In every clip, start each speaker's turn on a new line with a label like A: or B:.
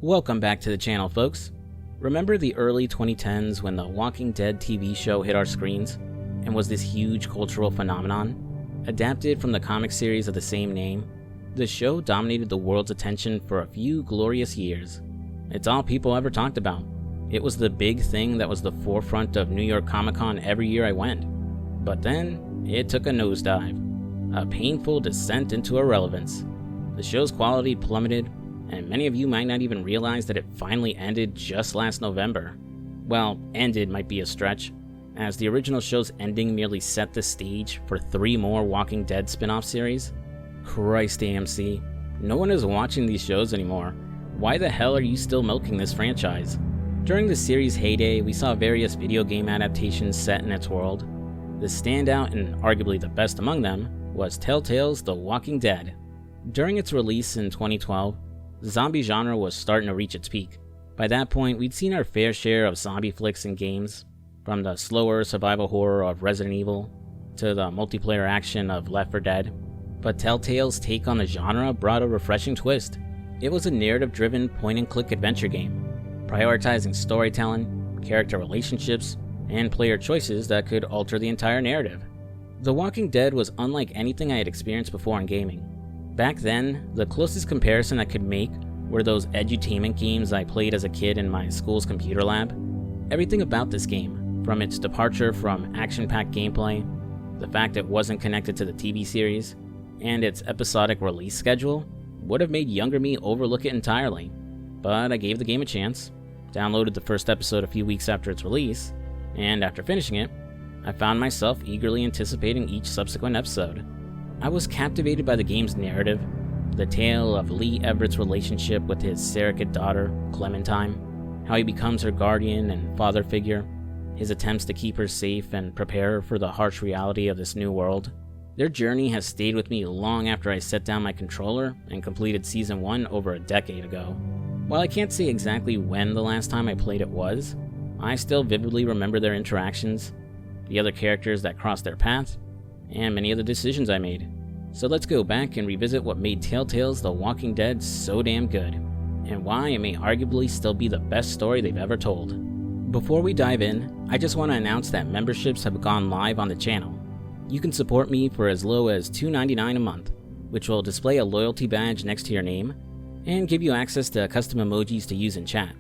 A: Welcome back to the channel, folks. Remember the early 2010s when the Walking Dead TV show hit our screens and was this huge cultural phenomenon? Adapted from the comic series of the same name, the show dominated the world's attention for a few glorious years. It's all people ever talked about. It was the big thing that was the forefront of New York Comic Con every year I went. But then, it took a nosedive. A painful descent into irrelevance. The show's quality plummeted, and many of you might not even realize that it finally ended just last November. Well, ended might be a stretch, as the original show's ending merely set the stage for 3 more Walking Dead spin-off series. Christ, AMC, no one is watching these shows anymore. Why the hell are you still milking this franchise? During the series' heyday, we saw various video game adaptations set in its world. The standout, and arguably the best among them, was Telltale's The Walking Dead. During its release in 2012, the zombie genre was starting to reach its peak. By that point, we'd seen our fair share of zombie flicks and games, from the slower survival horror of Resident Evil to the multiplayer action of Left 4 Dead. But Telltale's take on the genre brought a refreshing twist. It was a narrative-driven point-and-click adventure game, prioritizing storytelling, character relationships, and player choices that could alter the entire narrative. The Walking Dead was unlike anything I had experienced before in gaming. Back then, the closest comparison I could make were those edutainment games I played as a kid in my school's computer lab. Everything about this game, from its departure from action-packed gameplay, the fact it wasn't connected to the TV series, and its episodic release schedule, would have made younger me overlook it entirely. But I gave the game a chance, downloaded the first episode a few weeks after its release, and after finishing it, I found myself eagerly anticipating each subsequent episode. I was captivated by the game's narrative, the tale of Lee Everett's relationship with his surrogate daughter, Clementine, how he becomes her guardian and father figure, his attempts to keep her safe and prepare her for the harsh reality of this new world. Their journey has stayed with me long after I set down my controller and completed Season 1 over a decade ago. While I can't say exactly when the last time I played it was, I still vividly remember their interactions, the other characters that crossed their path, and many of the decisions I made. So let's go back and revisit what made Telltale's The Walking Dead so damn good, and why it may arguably still be the best story they've ever told. Before we dive in, I just want to announce that memberships have gone live on the channel. You can support me for as low as $2.99 a month, which will display a loyalty badge next to your name, and give you access to custom emojis to use in chat.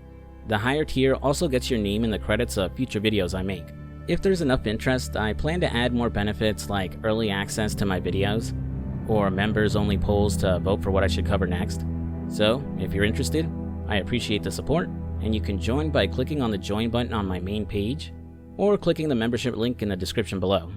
A: The higher tier also gets your name in the credits of future videos I make. If there's enough interest, I plan to add more benefits like early access to my videos, or members-only polls to vote for what I should cover next. So, if you're interested, I appreciate the support, and you can join by clicking on the join button on my main page, or clicking the membership link in the description below.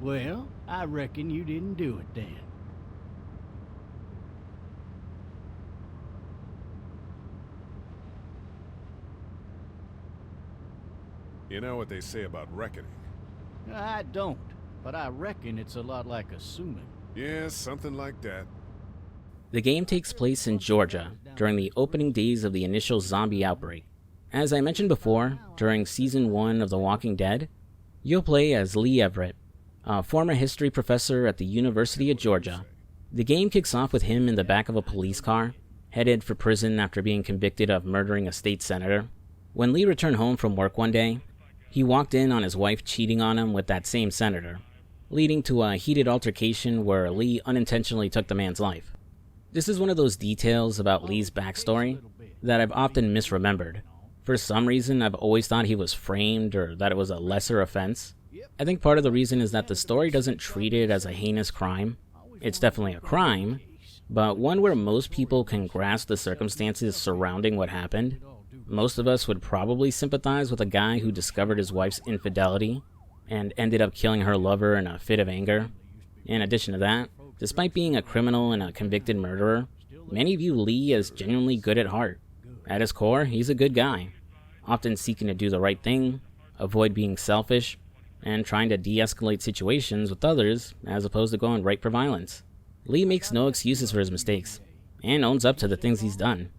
B: Well, I reckon you didn't do it then.
C: You know what they say about reckoning?
B: I don't, but I reckon it's a lot like assuming.
C: Yeah, something like that.
A: The game takes place in Georgia during the opening days of the initial zombie outbreak. As I mentioned before, during Season 1 of The Walking Dead, you'll play as Lee Everett, a former history professor at the University of Georgia. The game kicks off with him in the back of a police car, headed for prison after being convicted of murdering a state senator. When Lee returned home from work one day, he walked in on his wife cheating on him with that same senator, leading to a heated altercation where Lee unintentionally took the man's life. This is one of those details about Lee's backstory that I've often misremembered. For some reason, I've always thought he was framed or that it was a lesser offense. I think part of the reason is that the story doesn't treat it as a heinous crime. It's definitely a crime, but one where most people can grasp the circumstances surrounding what happened. most of us would probably sympathize with a guy who discovered his wife's infidelity and ended up killing her lover in a fit of anger. In addition to that, despite being a criminal and a convicted murderer, many view Lee as genuinely good at heart. At his core, he's a good guy, often seeking to do the right thing, avoid being selfish, and trying to de-escalate situations with others as opposed to going right for violence. Lee makes no excuses for his mistakes, and owns up to the things he's done.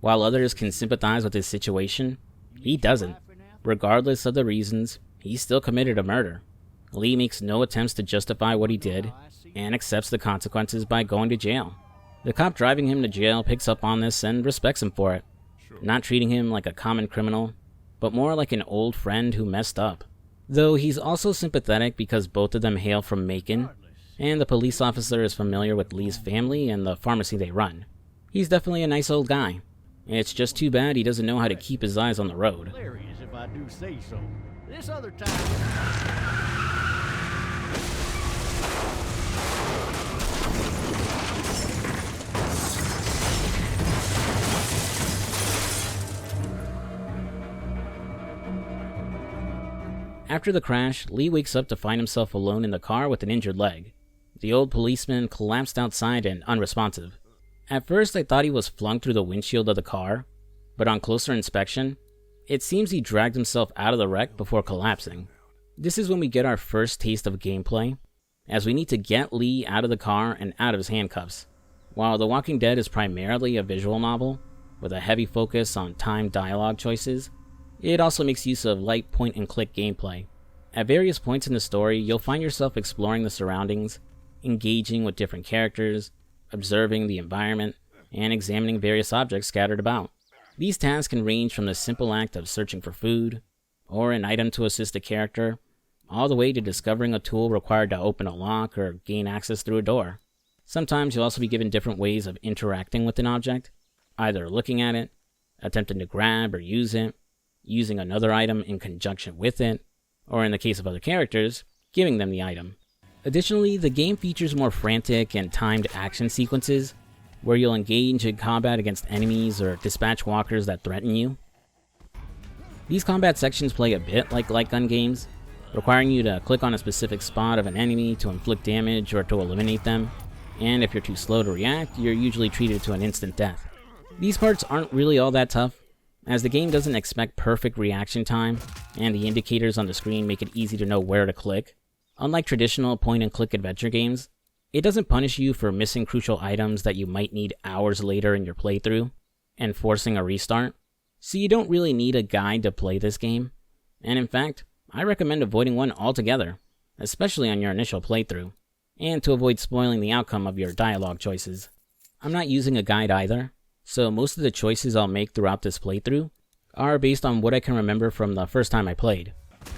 A: While others can sympathize with his situation, he doesn't. Regardless of the reasons, he still committed a murder. Lee makes no attempts to justify what he did, and accepts the consequences by going to jail. The cop driving him to jail picks up on this and respects him for it, not treating him like a common criminal, but more like an old friend who messed up. Though he's also sympathetic because both of them hail from Macon, and the police officer is familiar with Lee's family and the pharmacy they run. He's definitely a nice old guy. It's just too bad he doesn't know how to keep his eyes on the road.
B: Hilarious if I do say so. This other time.
A: After the crash, Lee wakes up to find himself alone in the car with an injured leg. The old policeman collapsed outside and unresponsive. At first I thought he was flung through the windshield of the car, but on closer inspection, it seems he dragged himself out of the wreck before collapsing. This is when we get our first taste of gameplay, as we need to get Lee out of the car and out of his handcuffs. While The Walking Dead is primarily a visual novel, with a heavy focus on timed dialogue choices, it also makes use of light point-and-click gameplay. At various points in the story, you'll find yourself exploring the surroundings, engaging with different characters, observing the environment, and examining various objects scattered about. These tasks can range from the simple act of searching for food, or an item to assist a character, all the way to discovering a tool required to open a lock or gain access through a door. Sometimes you'll also be given different ways of interacting with an object, either looking at it, attempting to grab or use it, using another item in conjunction with it, or in the case of other characters, giving them the item. Additionally, the game features more frantic and timed action sequences, where you'll engage in combat against enemies or dispatch walkers that threaten you. These combat sections play a bit like light gun games, requiring you to click on a specific spot of an enemy to inflict damage or to eliminate them, and if you're too slow to react, you're usually treated to an instant death. These parts aren't really all that tough, as the game doesn't expect perfect reaction time, and the indicators on the screen make it easy to know where to click. Unlike traditional point-and-click adventure games, it doesn't punish you for missing crucial items that you might need hours later in your playthrough, and forcing a restart, so you don't really need a guide to play this game, and in fact, I recommend avoiding one altogether, especially on your initial playthrough, and to avoid spoiling the outcome of your dialogue choices. I'm not using a guide either, so most of the choices I'll make throughout this playthrough are based on what I can remember from the first time I played.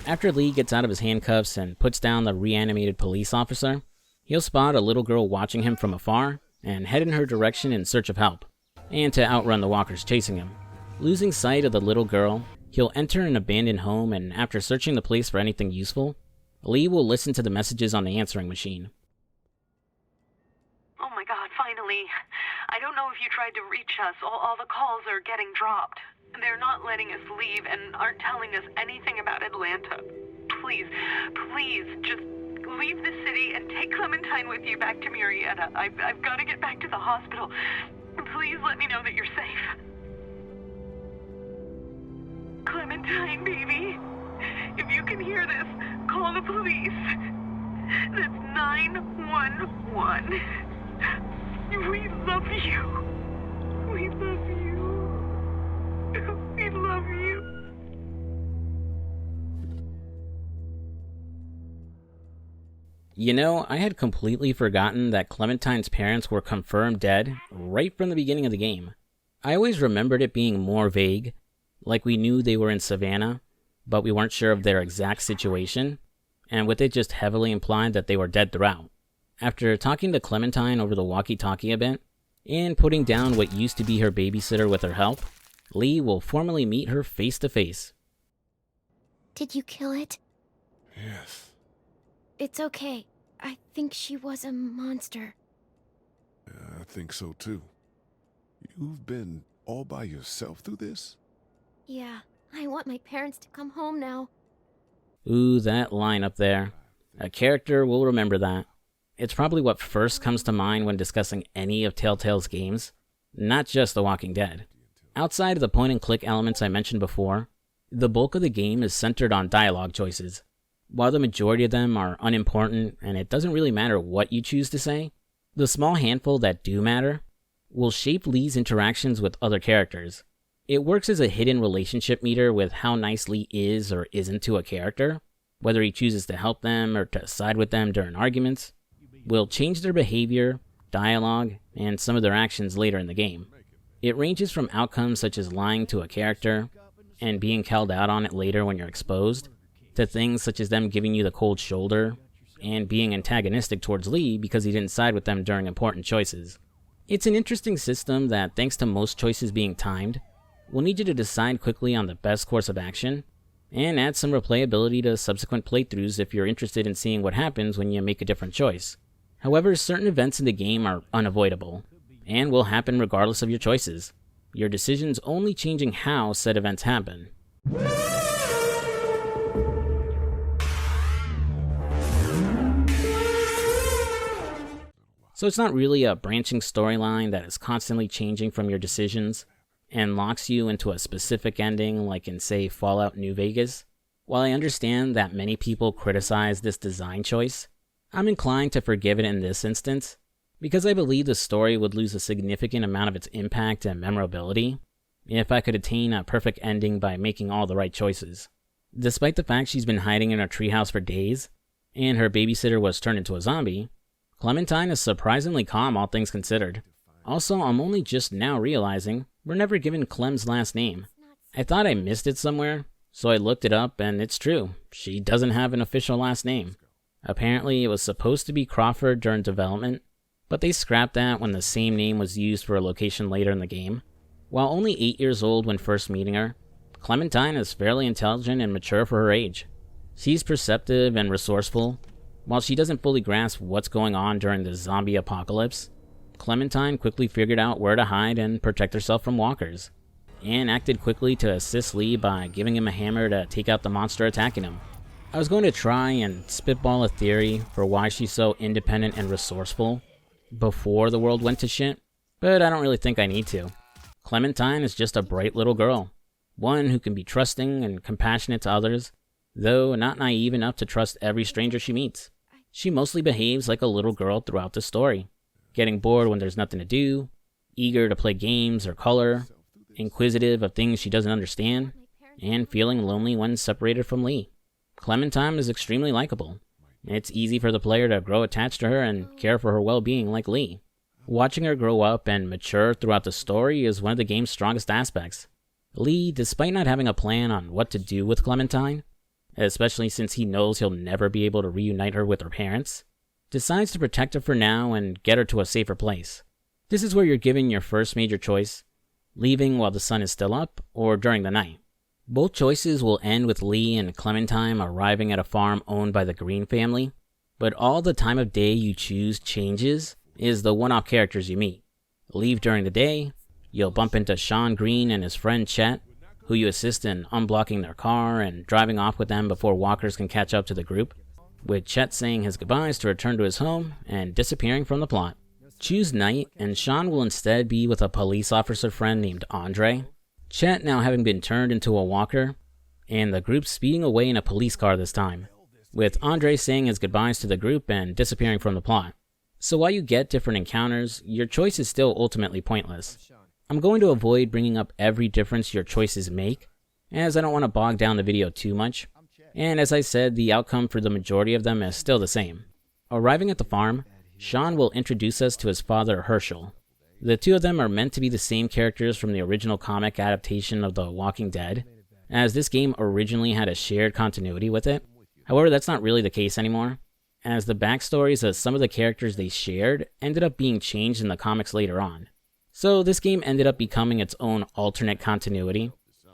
A: After Lee gets out of his handcuffs and puts down the reanimated police officer, he'll spot a little girl watching him from afar and head in her direction in search of help, and to outrun the walkers chasing him. Losing sight of the little girl, he'll enter an abandoned home, and after searching the place for anything useful, Lee will listen to the messages on the answering machine.
D: Oh my god, finally. I don't know if you tried to reach us. All the calls are getting dropped. They're not letting us leave and aren't telling us anything about Atlanta. Please, just leave the city and take Clementine with you back to Murrieta. I've got to get back to the hospital. Please let me know that you're safe. Clementine, baby. If you can hear this, call the police. That's 911. We love you. We love you. We love you.
A: You know, I had completely forgotten that Clementine's parents were confirmed dead right from the beginning of the game. I always remembered it being more vague, like we knew they were in Savannah, but we weren't sure of their exact situation, and with it just heavily implied that they were dead throughout. After talking to Clementine over the walkie-talkie a bit, and putting down what used to be her babysitter with her help, Lee will formally meet her face to face.
E: Did you kill it?
C: Yes.
E: It's okay. I think she was a monster.
C: I think so too. You've been all by yourself through this?
E: Yeah, I want my parents to come home now.
A: Ooh, that line up there. A character will remember that. It's probably what first comes to mind when discussing any of Telltale's games, not just The Walking Dead. Outside of the point-and-click elements I mentioned before, the bulk of the game is centered on dialogue choices. While the majority of them are unimportant and it doesn't really matter what you choose to say, the small handful that do matter will shape Lee's interactions with other characters. It works as a hidden relationship meter with how nice Lee is or isn't to a character, whether he chooses to help them or to side with them during arguments, will change their behavior, dialogue, and some of their actions later in the game. It ranges from outcomes such as lying to a character and being called out on it later when you're exposed, to things such as them giving you the cold shoulder and being antagonistic towards Lee because he didn't side with them during important choices. It's an interesting system that, thanks to most choices being timed, will need you to decide quickly on the best course of action, and add some replayability to subsequent playthroughs if you're interested in seeing what happens when you make a different choice. However, certain events in the game are unavoidable, and will happen regardless of your choices, your decisions only changing how said events happen. So it's not really a branching storyline that is constantly changing from your decisions and locks you into a specific ending like in, say, Fallout New Vegas. While I understand that many people criticize this design choice, I'm inclined to forgive it in this instance, because I believe the story would lose a significant amount of its impact and memorability if I could attain a perfect ending by making all the right choices. Despite the fact she's been hiding in her treehouse for days, and her babysitter was turned into a zombie, Clementine is surprisingly calm, all things considered. Also, I'm only just now realizing we're never given Clem's last name. I thought I missed it somewhere, so I looked it up, and it's true. She doesn't have an official last name. Apparently, it was supposed to be Crawford during development, but they scrapped that when the same name was used for a location later in the game. While only 8 years old when first meeting her, Clementine is fairly intelligent and mature for her age. She's perceptive and resourceful. While she doesn't fully grasp what's going on during the zombie apocalypse, Clementine quickly figured out where to hide and protect herself from walkers, and acted quickly to assist Lee by giving him a hammer to take out the monster attacking him. I was going to try and spitball a theory for why she's so independent and resourceful before the world went to shit, but I don't really think I need to. Clementine is just a bright little girl, one who can be trusting and compassionate to others, though not naive enough to trust every stranger she meets. She mostly behaves like a little girl throughout the story, getting bored when there's nothing to do, eager to play games or color, inquisitive of things she doesn't understand, and feeling lonely when separated from Lee. Clementine is extremely likable. It's easy for the player to grow attached to her and care for her well-being like Lee. Watching her grow up and mature throughout the story is one of the game's strongest aspects. Lee, despite not having a plan on what to do with Clementine, especially since he knows he'll never be able to reunite her with her parents, decides to protect her for now and get her to a safer place. This is where you're given your first major choice, leaving while the sun is still up or during the night. Both choices will end with Lee and Clementine arriving at a farm owned by the Green family, but all the time of day you choose changes is the one-off characters you meet. Leave during the day, you'll bump into Sean Green and his friend Chet, who you assist in unblocking their car and driving off with them before walkers can catch up to the group, with Chet saying his goodbyes to return to his home and disappearing from the plot. Choose night, and Sean will instead be with a police officer friend named Andre, Chet now having been turned into a walker, and the group speeding away in a police car this time, with Andre saying his goodbyes to the group and disappearing from the plot. So while you get different encounters, your choice is still ultimately pointless. I'm going to avoid bringing up every difference your choices make, as I don't want to bog down the video too much, and as I said, the outcome for the majority of them is still the same. Arriving at the farm, Sean will introduce us to his father Herschel. The two of them are meant to be the same characters from the original comic adaptation of The Walking Dead, as this game originally had a shared continuity with it. However, that's not really the case anymore, as the backstories of some of the characters they shared ended up being changed in the comics later on. So this game ended up becoming its own alternate continuity,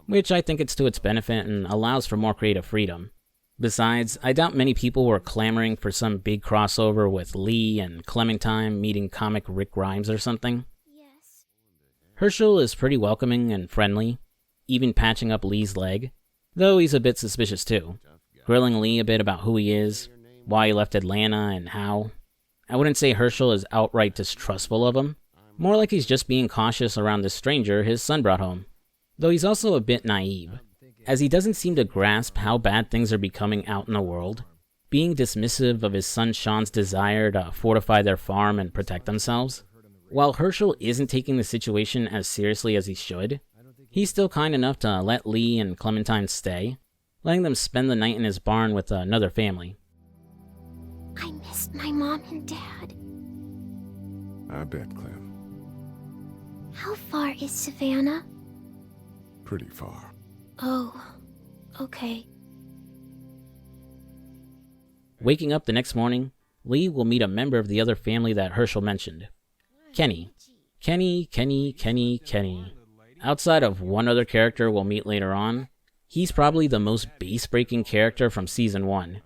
A: which I think it's to its benefit and allows for more creative freedom. Besides, I doubt many people were clamoring for some big crossover with Lee and Clementine meeting comic Rick Grimes or something.
E: Yes.
A: Herschel is pretty welcoming and friendly, even patching up Lee's leg, though he's a bit suspicious too, grilling Lee a bit about who he is, why he left Atlanta, and how. I wouldn't say Herschel is outright distrustful of him, more like he's just being cautious around this stranger his son brought home, though he's also a bit naive, as he doesn't seem to grasp how bad things are becoming out in the world, being dismissive of his son Sean's desire to fortify their farm and protect themselves. While Herschel isn't taking the situation as seriously as he should, he's still kind enough to let Lee and Clementine stay, letting them spend the night in his barn with another family.
E: I missed my mom and dad.
C: I bet, Clem.
E: How far is Savannah?
C: Pretty far.
E: Oh, okay.
A: Waking up the next morning, Lee will meet a member of the other family that Herschel mentioned. Kenny. Kenny. Outside of one other character we'll meet later on, he's probably the most base-breaking character from Season 1.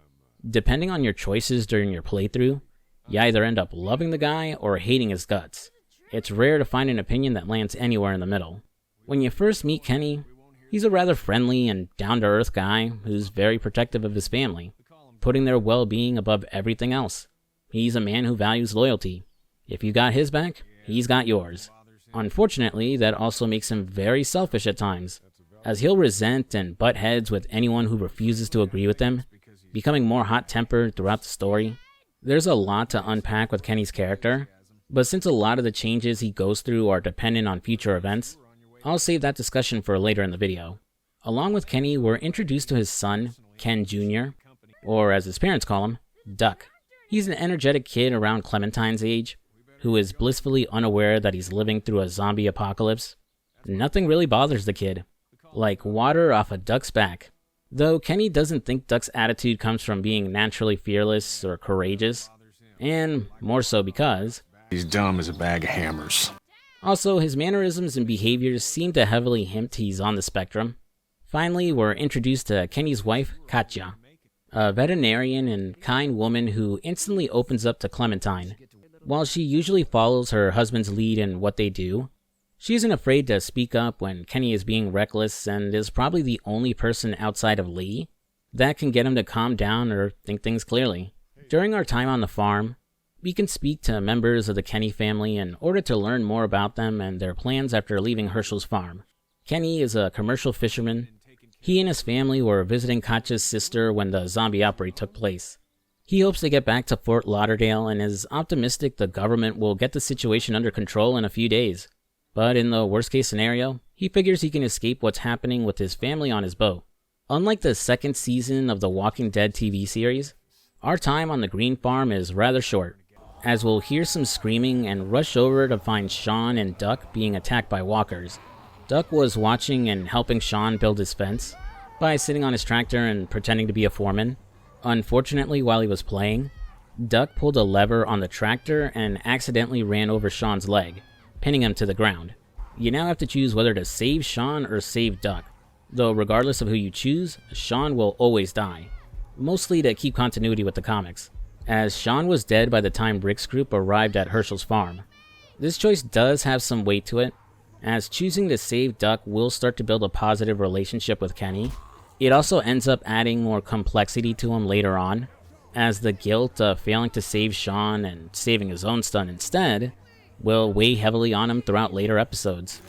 A: Depending on your choices during your playthrough, you either end up loving the guy or hating his guts. It's rare to find an opinion that lands anywhere in the middle. When you first meet Kenny, he's a rather friendly and down-to-earth guy who's very protective of his family, putting their well-being above everything else. He's a man who values loyalty. If you got his back, he's got yours. Unfortunately, that also makes him very selfish at times, as he'll resent and butt heads with anyone who refuses to agree with him, becoming more hot-tempered throughout the story. There's a lot to unpack with Kenny's character, but since a lot of the changes he goes through are dependent on future events, I'll save that discussion for later in the video. Along with Kenny, we're introduced to his son, Ken Jr., or as his parents call him, Duck. He's an energetic kid around Clementine's age, who is blissfully unaware that he's living through a zombie apocalypse. Nothing really bothers the kid, like water off a duck's back. Though Kenny doesn't think Duck's attitude comes from being naturally fearless or courageous, and more so because
C: he's dumb as a bag of hammers.
A: Also, his mannerisms and behaviors seem to heavily hint he's on the spectrum. Finally, we're introduced to Kenny's wife, Katja, a veterinarian and kind woman who instantly opens up to Clementine. While she usually follows her husband's lead in what they do, she isn't afraid to speak up when Kenny is being reckless and is probably the only person outside of Lee that can get him to calm down or think things clearly. During our time on the farm, we can speak to members of the Kenny family in order to learn more about them and their plans after leaving Herschel's farm. Kenny is a commercial fisherman. He and his family were visiting Katja's sister when the zombie outbreak took place. He hopes to get back to Fort Lauderdale and is optimistic the government will get the situation under control in a few days. But in the worst case scenario, he figures he can escape what's happening with his family on his boat. Unlike the second season of the Walking Dead TV series, our time on the green farm is rather short, as we'll hear some screaming and rush over to find Sean and Duck being attacked by walkers. Duck was watching and helping Sean build his fence by sitting on his tractor and pretending to be a foreman. Unfortunately, while he was playing, Duck pulled a lever on the tractor and accidentally ran over Sean's leg, pinning him to the ground. You now have to choose whether to save Sean or save Duck, though regardless of who you choose, Sean will always die, mostly to keep continuity with the comics, as Sean was dead by the time Rick's group arrived at Herschel's farm. This choice does have some weight to it, as choosing to save Duck will start to build a positive relationship with Kenny. It also ends up adding more complexity to him later on, as the guilt of failing to save Sean and saving his own son instead will weigh heavily on him throughout later episodes,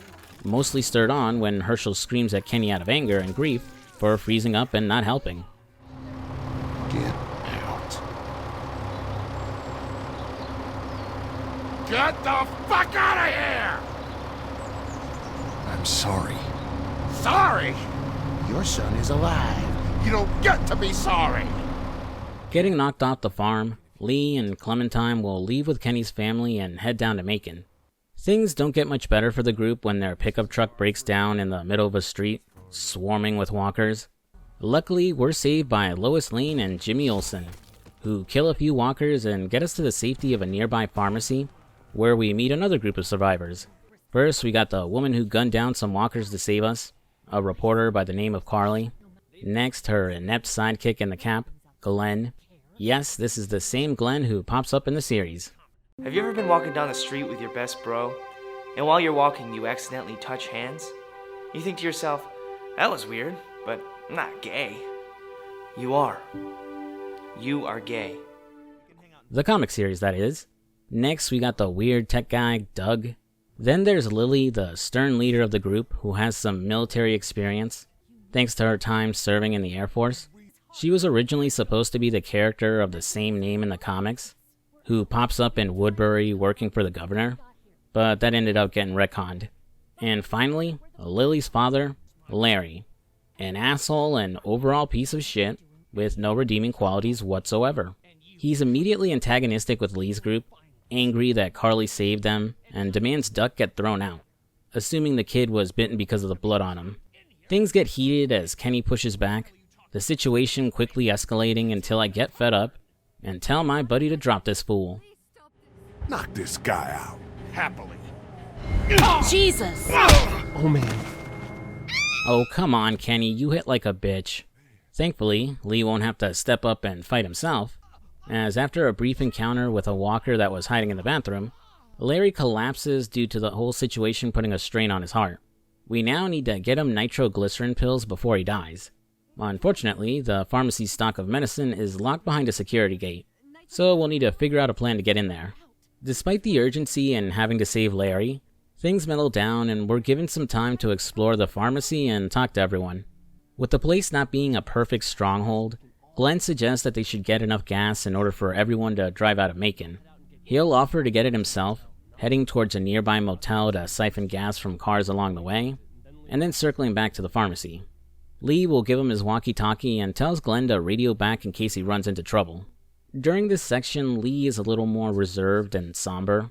A: mostly stirred on when Herschel screams at Kenny out of anger and grief for freezing up and not helping.
C: Get out.
F: Get the fuck out of here!
C: I'm sorry.
F: Sorry? Your son is alive. You don't get to be sorry.
A: Getting knocked off the farm, Lee and Clementine will leave with Kenny's family and head down to Macon. Things don't get much better for the group when their pickup truck breaks down in the middle of a street, swarming with walkers. Luckily, we're saved by Lois Lane and Jimmy Olsen, who kill a few walkers and get us to the safety of a nearby pharmacy, where we meet another group of survivors. First, we got the woman who gunned down some walkers to save us, a reporter by the name of Carly. Next, her inept sidekick in the cap, Glenn. Yes, this is the same Glenn who pops up in the series.
G: Have you ever been walking down the street with your best bro, and while you're walking you accidentally touch hands? You think to yourself, That was weird, but I'm not gay. You are. You are gay.
A: The comic series, that is. Next, we got the weird tech guy, Doug. Then there's Lily, the stern leader of the group, who has some military experience, thanks to her time serving in the Air Force. She was originally supposed to be the character of the same name in the comics, who pops up in Woodbury working for the governor, but that ended up getting retconned. And finally, Lily's father, Larry, an asshole and overall piece of shit with no redeeming qualities whatsoever. He's immediately antagonistic with Lee's group, angry that Carly saved them, and demands Duck get thrown out, assuming the kid was bitten because of the blood on him. Things get heated as Kenny pushes back, the situation quickly escalating until I get fed up and tell my buddy to drop this fool.
C: Knock this guy out.
F: Happily.
H: Jesus!
C: Oh, man.
A: Oh, come on, Kenny, you hit like a bitch. Thankfully, Lee won't have to step up and fight himself, as after a brief encounter with a walker that was hiding in the bathroom, Larry collapses due to the whole situation putting a strain on his heart. We now need to get him nitroglycerin pills before he dies. Unfortunately, the pharmacy's stock of medicine is locked behind a security gate, so we'll need to figure out a plan to get in there. Despite the urgency in having to save Larry, things mellow down and we're given some time to explore the pharmacy and talk to everyone. With the place not being a perfect stronghold, Glenn suggests that they should get enough gas in order for everyone to drive out of Macon. He'll offer to get it himself, heading towards a nearby motel to siphon gas from cars along the way, and then circling back to the pharmacy. Lee will give him his walkie-talkie and tells Glenn to radio back in case he runs into trouble. During this section, Lee is a little more reserved and somber.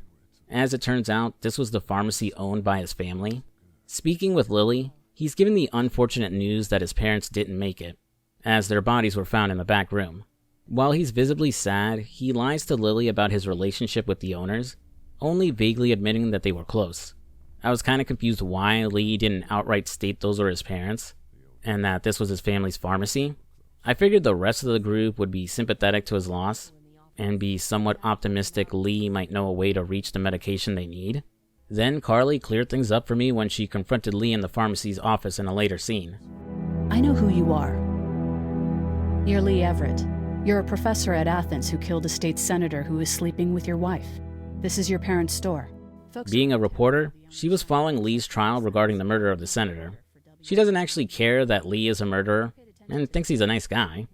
A: As it turns out, this was the pharmacy owned by his family. Speaking with Lily, he's given the unfortunate news that his parents didn't make it, as their bodies were found in the back room. While he's visibly sad, he lies to Lily about his relationship with the owners, only vaguely admitting that they were close. I was kind of confused why Lee didn't outright state those were his parents, and that this was his family's pharmacy. I figured the rest of the group would be sympathetic to his loss, and be somewhat optimistic Lee might know a way to reach the medication they need. Then Carly cleared things up for me when she confronted Lee in the pharmacy's office in a later scene.
H: I know who you are. You're Lee Everett. You're a professor at Athens who killed a state senator who was sleeping with your wife. This is your parents' store.
A: Being a reporter, she was following Lee's trial regarding the murder of the senator. She doesn't actually care that Lee is a murderer, and thinks he's a nice guy,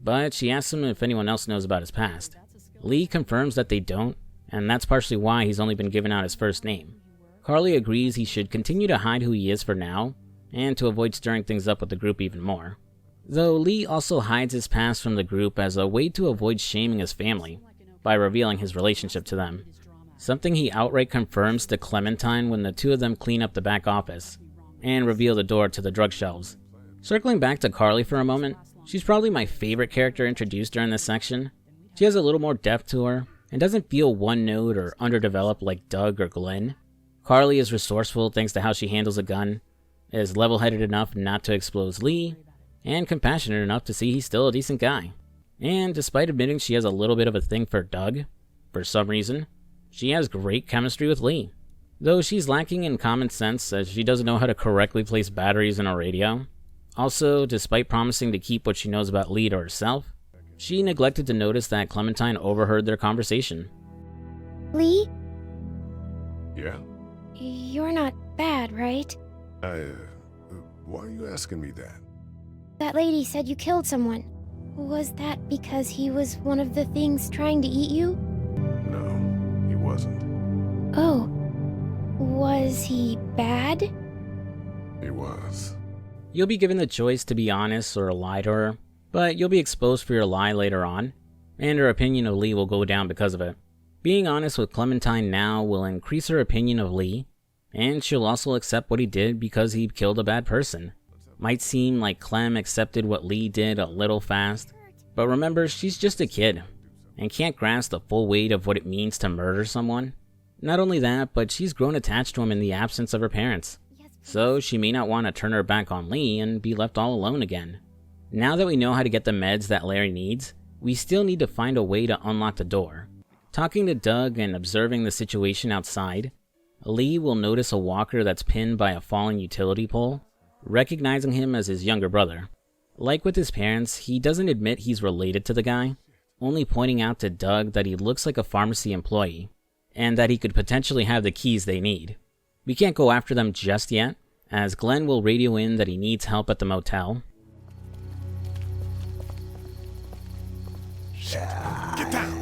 A: but she asks him if anyone else knows about his past. Lee confirms that they don't, and that's partially why he's only been given out his first name. Carly agrees he should continue to hide who he is for now, and to avoid stirring things up with the group even more. Though Lee also hides his past from the group as a way to avoid shaming his family, by revealing his relationship to them. Something he outright confirms to Clementine when the two of them clean up the back office, and reveal the door to the drug shelves. Circling back to Carly for a moment, she's probably my favorite character introduced during this section. She has a little more depth to her, and doesn't feel one-note or underdeveloped like Doug or Glenn. Carly is resourceful thanks to how she handles a gun, is level-headed enough not to expose Lee, and compassionate enough to see he's still a decent guy. And despite admitting she has a little bit of a thing for Doug, for some reason, she has great chemistry with Lee. Though she's lacking in common sense as she doesn't know how to correctly place batteries in a radio. Also, despite promising to keep what she knows about Lee to herself, she neglected to notice that Clementine overheard their conversation.
E: Lee,
C: Yeah?
E: you're not bad, right?
C: Why are you asking me that?
E: That lady said you killed someone. Was that because he was one of the things trying to eat you?
C: No, he wasn't.
E: Oh. Was he bad?
C: He was.
A: You'll be given the choice to be honest or lie to her, but you'll be exposed for your lie later on, and her opinion of Lee will go down because of it. Being honest with Clementine now will increase her opinion of Lee, and she'll also accept what he did because he killed a bad person. Might seem like Clem accepted what Lee did a little fast, but remember, she's just a kid, and can't grasp the full weight of what it means to murder someone. Not only that, but she's grown attached to him in the absence of her parents, so she may not want to turn her back on Lee and be left all alone again. Now that we know how to get the meds that Larry needs, we still need to find a way to unlock the door. Talking to Doug and observing the situation outside, Lee will notice a walker that's pinned by a falling utility pole, recognizing him as his younger brother. Like with his parents, he doesn't admit he's related to the guy, only pointing out to Doug that he looks like a pharmacy employee, and that he could potentially have the keys they need. We can't go after them just yet, as Glenn will radio in that he needs help at the motel.
C: Get down!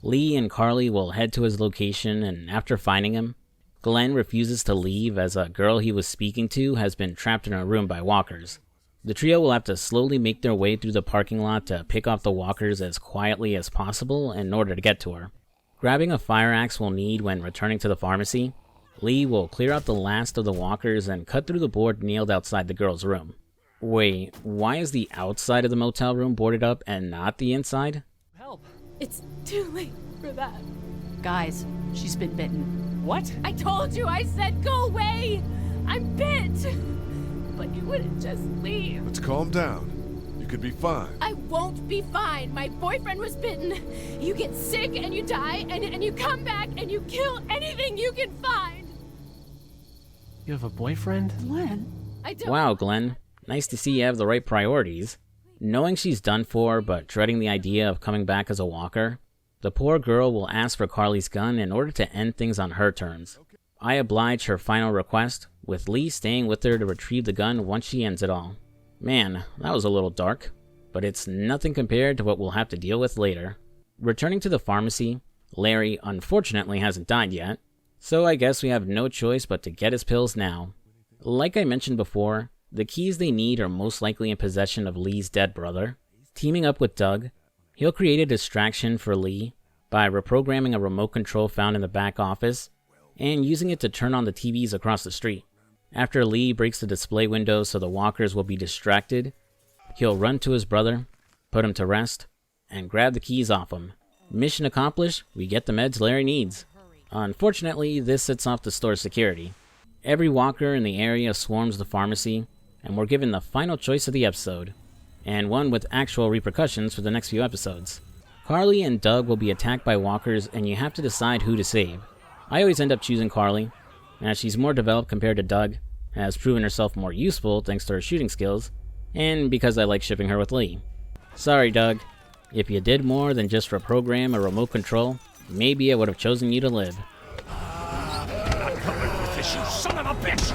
A: Lee and Carly will head to his location, and after finding him, Glenn refuses to leave as a girl he was speaking to has been trapped in a room by walkers. The trio will have to slowly make their way through the parking lot to pick off the walkers as quietly as possible in order to get to her. Grabbing a fire axe we'll need when returning to the pharmacy, Lee will clear out the last of the walkers and cut through the board nailed outside the girl's room. Wait, why is the outside of the motel room boarded up and not the inside?
I: Help! It's too late for that.
H: Guys, she's been bitten.
I: What? I told you! I said go away! I'm bit! But you wouldn't just leave.
C: Let's calm down. You could be fine.
I: I won't be fine. My boyfriend was bitten. You get sick and you die and you come back and you kill anything you can find.
G: You have a boyfriend?
H: Glenn?
I: I don't.
A: Wow, Glenn. Nice to see you have the right priorities. Knowing she's done for, but dreading the idea of coming back as a walker, the poor girl will ask for Carly's gun in order to end things on her terms. I oblige her final request, with Lee staying with her to retrieve the gun once she ends it all. Man, that was a little dark, but it's nothing compared to what we'll have to deal with later. Returning to the pharmacy, Larry unfortunately hasn't died yet, so I guess we have no choice but to get his pills now. Like I mentioned before, the keys they need are most likely in possession of Lee's dead brother. Teaming up with Doug, he'll create a distraction for Lee by reprogramming a remote control found in the back office and using it to turn on the TVs across the street. After Lee breaks the display window so the walkers will be distracted, he'll run to his brother, put him to rest, and grab the keys off him. Mission accomplished, we get the meds Larry needs. Unfortunately, this sets off the store's security. Every walker in the area swarms the pharmacy, and we're given the final choice of the episode, and one with actual repercussions for the next few episodes. Carly and Doug will be attacked by walkers, and you have to decide who to save. I always end up choosing Carly, as she's more developed compared to Doug, has proven herself more useful thanks to her shooting skills, and because I like shipping her with Lee. Sorry, Doug. If you did more than just reprogram a remote control, maybe I would have chosen you to live.
F: I'm coming with this, you son of a bitch!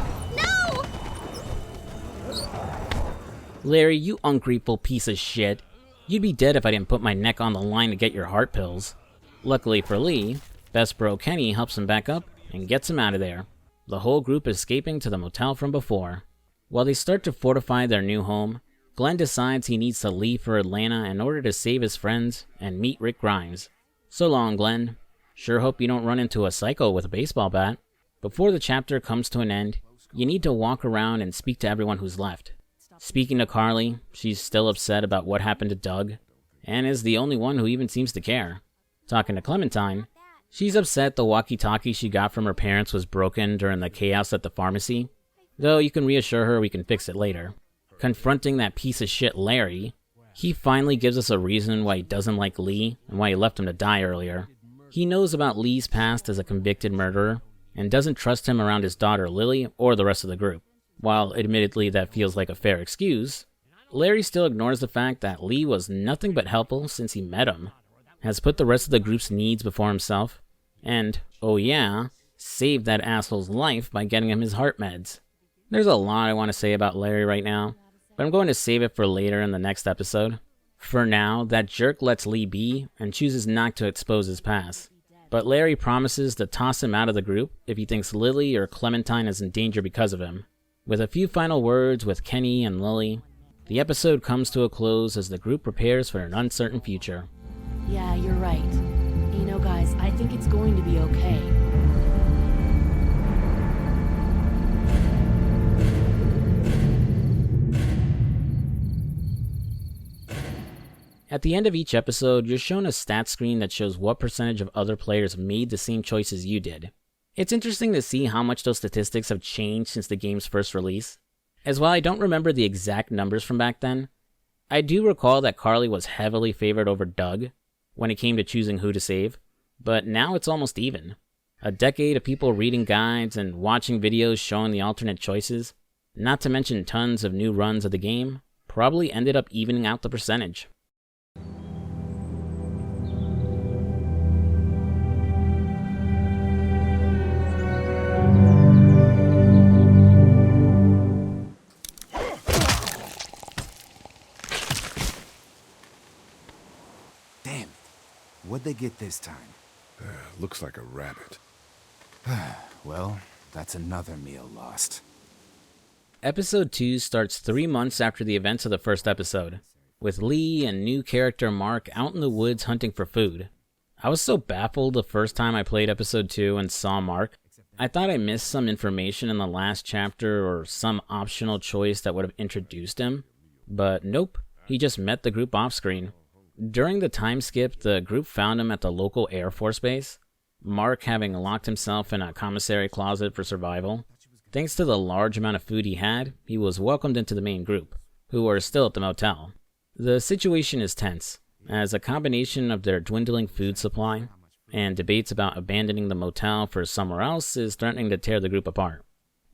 A: Larry, you ungrateful piece of shit. You'd be dead if I didn't put my neck on the line to get your heart pills. Luckily for Lee, best bro Kenny helps him back up and gets him out of there. The whole group escaping to the motel from before. While they start to fortify their new home, Glenn decides he needs to leave for Atlanta in order to save his friends and meet Rick Grimes. So long, Glenn. Sure hope you don't run into a psycho with a baseball bat. Before the chapter comes to an end, you need to walk around and speak to everyone who's left. Speaking to Carly, she's still upset about what happened to Doug, and is the only one who even seems to care. Talking to Clementine, she's upset the walkie-talkie she got from her parents was broken during the chaos at the pharmacy, though you can reassure her we can fix it later. Confronting that piece of shit Larry, he finally gives us a reason why he doesn't like Lee and why he left him to die earlier. He knows about Lee's past as a convicted murderer, and doesn't trust him around his daughter Lily or the rest of the group. While admittedly that feels like a fair excuse, Larry still ignores the fact that Lee was nothing but helpful since he met him, has put the rest of the group's needs before himself, and, oh yeah, saved that asshole's life by getting him his heart meds. There's a lot I want to say about Larry right now, but I'm going to save it for later in the next episode. For now, that jerk lets Lee be and chooses not to expose his past. But Larry promises to toss him out of the group if he thinks Lily or Clementine is in danger because of him. With a few final words with Kenny and Lily, the episode comes to a close as the group prepares for an uncertain future.
H: Yeah, you're right. You know, guys, I think it's going to be okay.
A: At the end of each episode, you're shown a stat screen that shows what percentage of other players made the same choices you did. It's interesting to see how much those statistics have changed since the game's first release. As while I don't remember the exact numbers from back then, I do recall that Carly was heavily favored over Doug when it came to choosing who to save, but now it's almost even. A decade of people reading guides and watching videos showing the alternate choices, not to mention tons of new runs of the game, probably ended up evening out the percentage.
J: Damn it. What'd they get this time?
C: Looks like a rabbit.
J: Well, that's another meal lost.
A: Episode 2 starts 3 months after the events of the first episode, with Lee and new character Mark out in the woods hunting for food. I was so baffled the first time I played episode 2 and saw Mark. I thought I missed some information in the last chapter or some optional choice that would have introduced him, but nope, he just met the group off screen. During the time skip, the group found him at the local Air Force base, Mark having locked himself in a commissary closet for survival. Thanks to the large amount of food he had, he was welcomed into the main group, who are still at the motel. The situation is tense, as a combination of their dwindling food supply and debates about abandoning the motel for somewhere else is threatening to tear the group apart.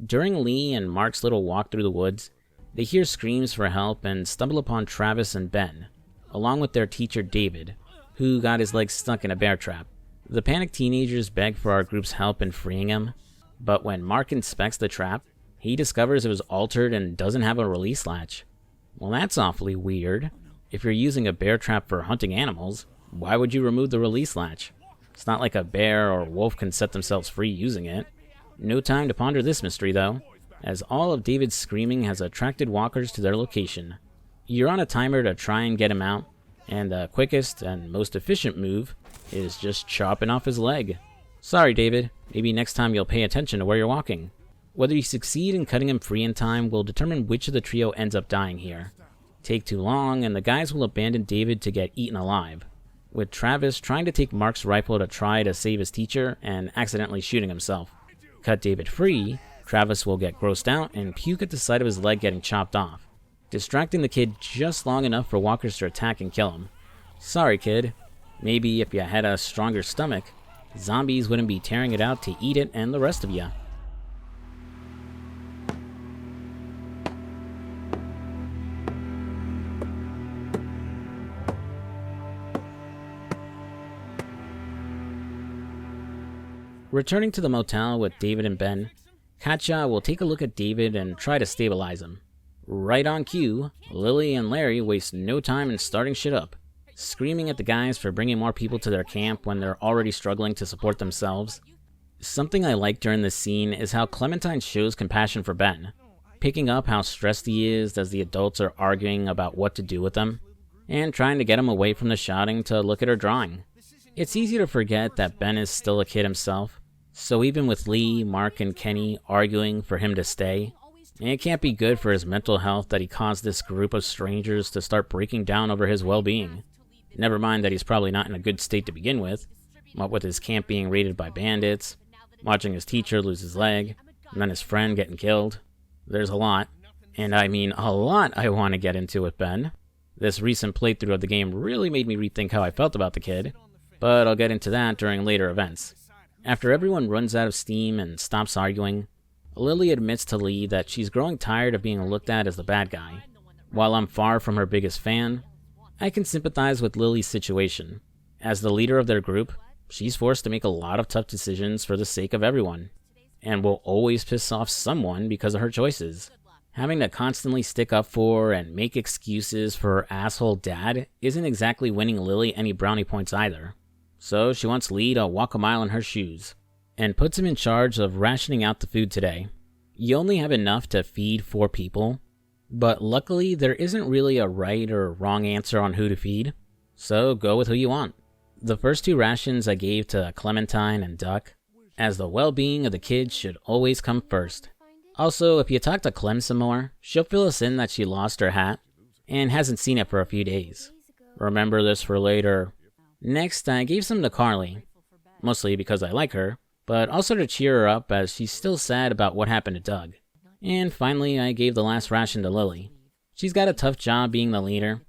A: During Lee and Mark's little walk through the woods, they hear screams for help and stumble upon Travis and Ben, along with their teacher David, who got his legs stuck in a bear trap. The panicked teenagers beg for our group's help in freeing him, but when Mark inspects the trap, he discovers it was altered and doesn't have a release latch. Well, that's awfully weird. If you're using a bear trap for hunting animals, why would you remove the release latch? It's not like a bear or wolf can set themselves free using it. No time to ponder this mystery though, as all of David's screaming has attracted walkers to their location. You're on a timer to try and get him out, and the quickest and most efficient move is just chopping off his leg. Sorry, David. Maybe next time you'll pay attention to where you're walking. Whether you succeed in cutting him free in time will determine which of the trio ends up dying here. Take too long, and the guys will abandon David to get eaten alive, with Travis trying to take Mark's rifle to try to save his teacher and accidentally shooting himself. Cut David free, Travis will get grossed out and puke at the sight of his leg getting chopped off, distracting the kid just long enough for walkers to attack and kill him. Sorry, kid. Maybe if you had a stronger stomach, zombies wouldn't be tearing it out to eat it and the rest of ya. Returning to the motel with David and Ben, Katja will take a look at David and try to stabilize him. Right on cue, Lily and Larry waste no time in starting shit up, screaming at the guys for bringing more people to their camp when they're already struggling to support themselves. Something I like during this scene is how Clementine shows compassion for Ben, picking up how stressed he is as the adults are arguing about what to do with him, and trying to get him away from the shouting to look at her drawing. It's easy to forget that Ben is still a kid himself, so even with Lee, Mark, and Kenny arguing for him to stay, it can't be good for his mental health that he caused this group of strangers to start breaking down over his well-being. Never mind that he's probably not in a good state to begin with, what with his camp being raided by bandits, watching his teacher lose his leg, and then his friend getting killed. There's a lot, and I mean a lot I want to get into with Ben. This recent playthrough of the game really made me rethink how I felt about the kid, but I'll get into that during later events. After everyone runs out of steam and stops arguing, Lily admits to Lee that she's growing tired of being looked at as the bad guy. While I'm far from her biggest fan, I can sympathize with Lily's situation. As the leader of their group, she's forced to make a lot of tough decisions for the sake of everyone, and will always piss off someone because of her choices. Having to constantly stick up for and make excuses for her asshole dad isn't exactly winning Lily any brownie points either. So she wants Lee to walk a mile in her shoes, and puts him in charge of rationing out the food today. You only have enough to feed 4 people, but luckily there isn't really a right or wrong answer on who to feed, so go with who you want. The first 2 rations I gave to Clementine and Duck, as the well-being of the kids should always come first. Also, if you talk to Clem some more, she'll fill us in that she lost her hat, and hasn't seen it for a few days. Remember this for later. Next, I gave some to Carly, mostly because I like her, but also to cheer her up as she's still sad about what happened to Doug. And finally, I gave the last ration to Lily. She's got a tough job being the leader,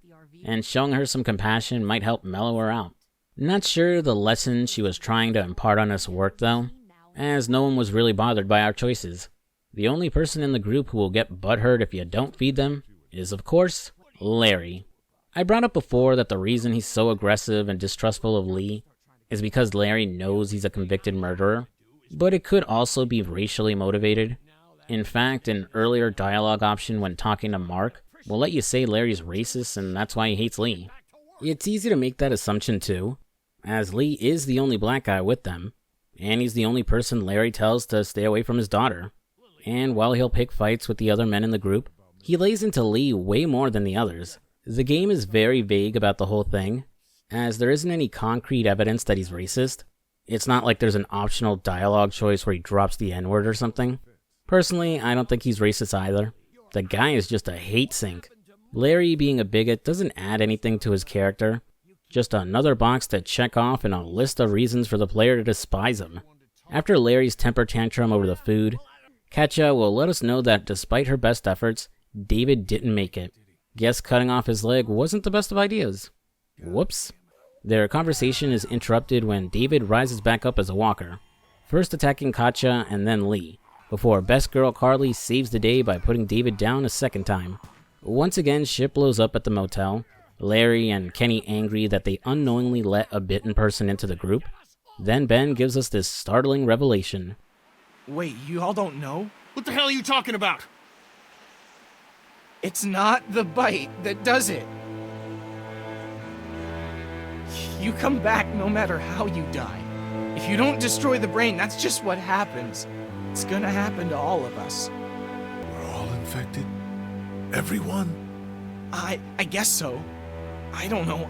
A: and showing her some compassion might help mellow her out. Not sure the lesson she was trying to impart on us worked though, as no one was really bothered by our choices. The only person in the group who will get butthurt if you don't feed them is, of course, Larry. I brought up before that the reason he's so aggressive and distrustful of Lee is because Larry knows he's a convicted murderer, but it could also be racially motivated. In fact, an earlier dialogue option when talking to Mark will let you say Larry's racist and that's why he hates Lee. It's easy to make that assumption too, as Lee is the only black guy with them, and he's the only person Larry tells to stay away from his daughter. And while he'll pick fights with the other men in the group, he lays into Lee way more than the others. The game is very vague about the whole thing, as there isn't any concrete evidence that he's racist. It's not like there's an optional dialogue choice where he drops the N-word or something. Personally, I don't think he's racist either. The guy is just a hate sink. Larry being a bigot doesn't add anything to his character, just another box to check off in a list of reasons for the player to despise him. After Larry's temper tantrum over the food, Katja will let us know that despite her best efforts, David didn't make it. Guess cutting off his leg wasn't the best of ideas. Whoops. Their conversation is interrupted when David rises back up as a walker, first attacking Katja and then Lee, before best girl Carly saves the day by putting David down a second time. Once again, shit blows up at the motel, Larry and Kenny angry that they unknowingly let a bitten person into the group. Then Ben gives us this startling revelation.
G: Wait, you all don't know?
F: What the hell are you talking about?
G: It's not the bite that does it. You come back no matter how you die. If you don't destroy the brain, that's just what happens. It's gonna happen to all of us.
C: We're all infected? Everyone?
G: I guess so. I don't know.